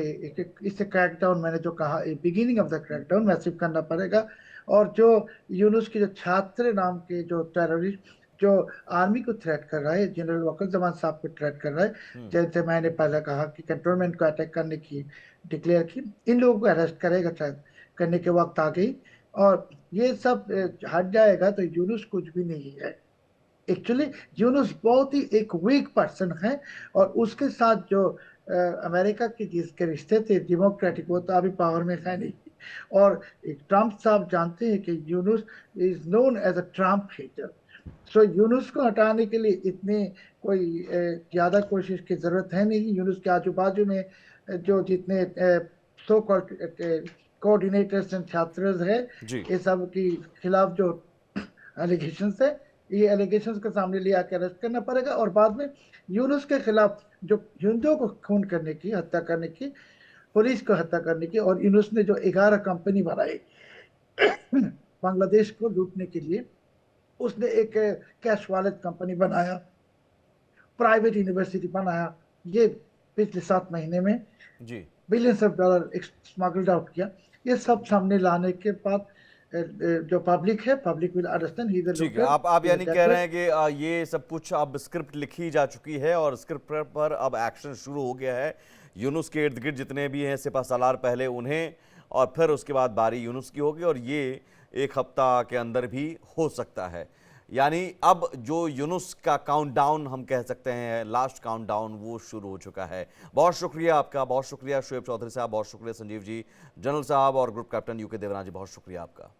इससे क्रैकडाउन, मैंने जो कहा beginning of the crackdown massive करना पड़ेगा। और जो यूनुस के जो छात्र नाम के जो टेररिस्ट जो आर्मी को थ्रेट कर रहा है, जनरल वकील जमान साहब को थ्रेट कर रहा है, जैसे मैंने पहले कहा कि कंट्रोलमेंट को अटैक करने की डिक्लेयर की, इन लोगों को अरेस्ट करेगा शायद, करने के वक्त आ गई। और ये सब हट जाएगा तो यूनुस कुछ भी नहीं है। एक्चुअली यूनुस बहुत ही एक वीक पर्सन है, और उसके साथ जो अमेरिका के जिसके रिश्ते थे डेमोक्रेटिक, वो तो अभी पावर में है नहीं। और ट्रम्प साहब जानते हैं कि Yunus is known as a Trump hater. So Yunus को हटाने के लिए इतने कोई ज्यादा कोशिश की जरूरत है नहीं। यूनुस के आजू बाजू में जो जितने सो कॉल्ड कोऑर्डिनेटर्स एंड छात्र है, ये सब के खिलाफ जो एलिगेशंस है, ये एलिगेशंस के सामने लिया के अरेस्ट करना पड़ेगा। और बाद में यूनुस के खिलाफ जो हिंदुओं को खून करने की, हत्या करने की, पुलिस को हत्या करने की, और यूनुस ने जो 11 कंपनी बनाई बांग्लादेश को लूटने के लिए, उसने एक कैश वॉलेट कंपनी बनाया, प्राइवेट यूनिवर्सिटी बनाया, ये पिछले 7 महीने में जी billions of dollar smuggled out किया। ये सब सामने लाने के बाद जो पब्लिक है, पब्लिक विल अंडरस्टैंड ही। ठीक है, आप यानी कह रहे हैं कि ये सब कुछ अब स्क्रिप्ट लिखी जा चुकी है और स्क्रिप्ट पर अब एक्शन शुरू हो गया है। यूनुस के इर्द गिर्द जितने भी हैं सिपहसालार, पहले उन्हें और फिर उसके बाद बारी यूनुस की होगी, और ये 1 हफ्ता के अंदर भी हो सकता है। यानी अब जो यूनुस का काउंटडाउन हम कह सकते हैं, लास्ट काउंटडाउन, वो शुरू हो चुका है। बहुत शुक्रिया आपका, बहुत शुक्रिया शोएब चौधरी साहब, बहुत शुक्रिया संजीव जी, जनरल साहब और ग्रुप कैप्टन यूके देवराज जी, बहुत शुक्रिया आपका।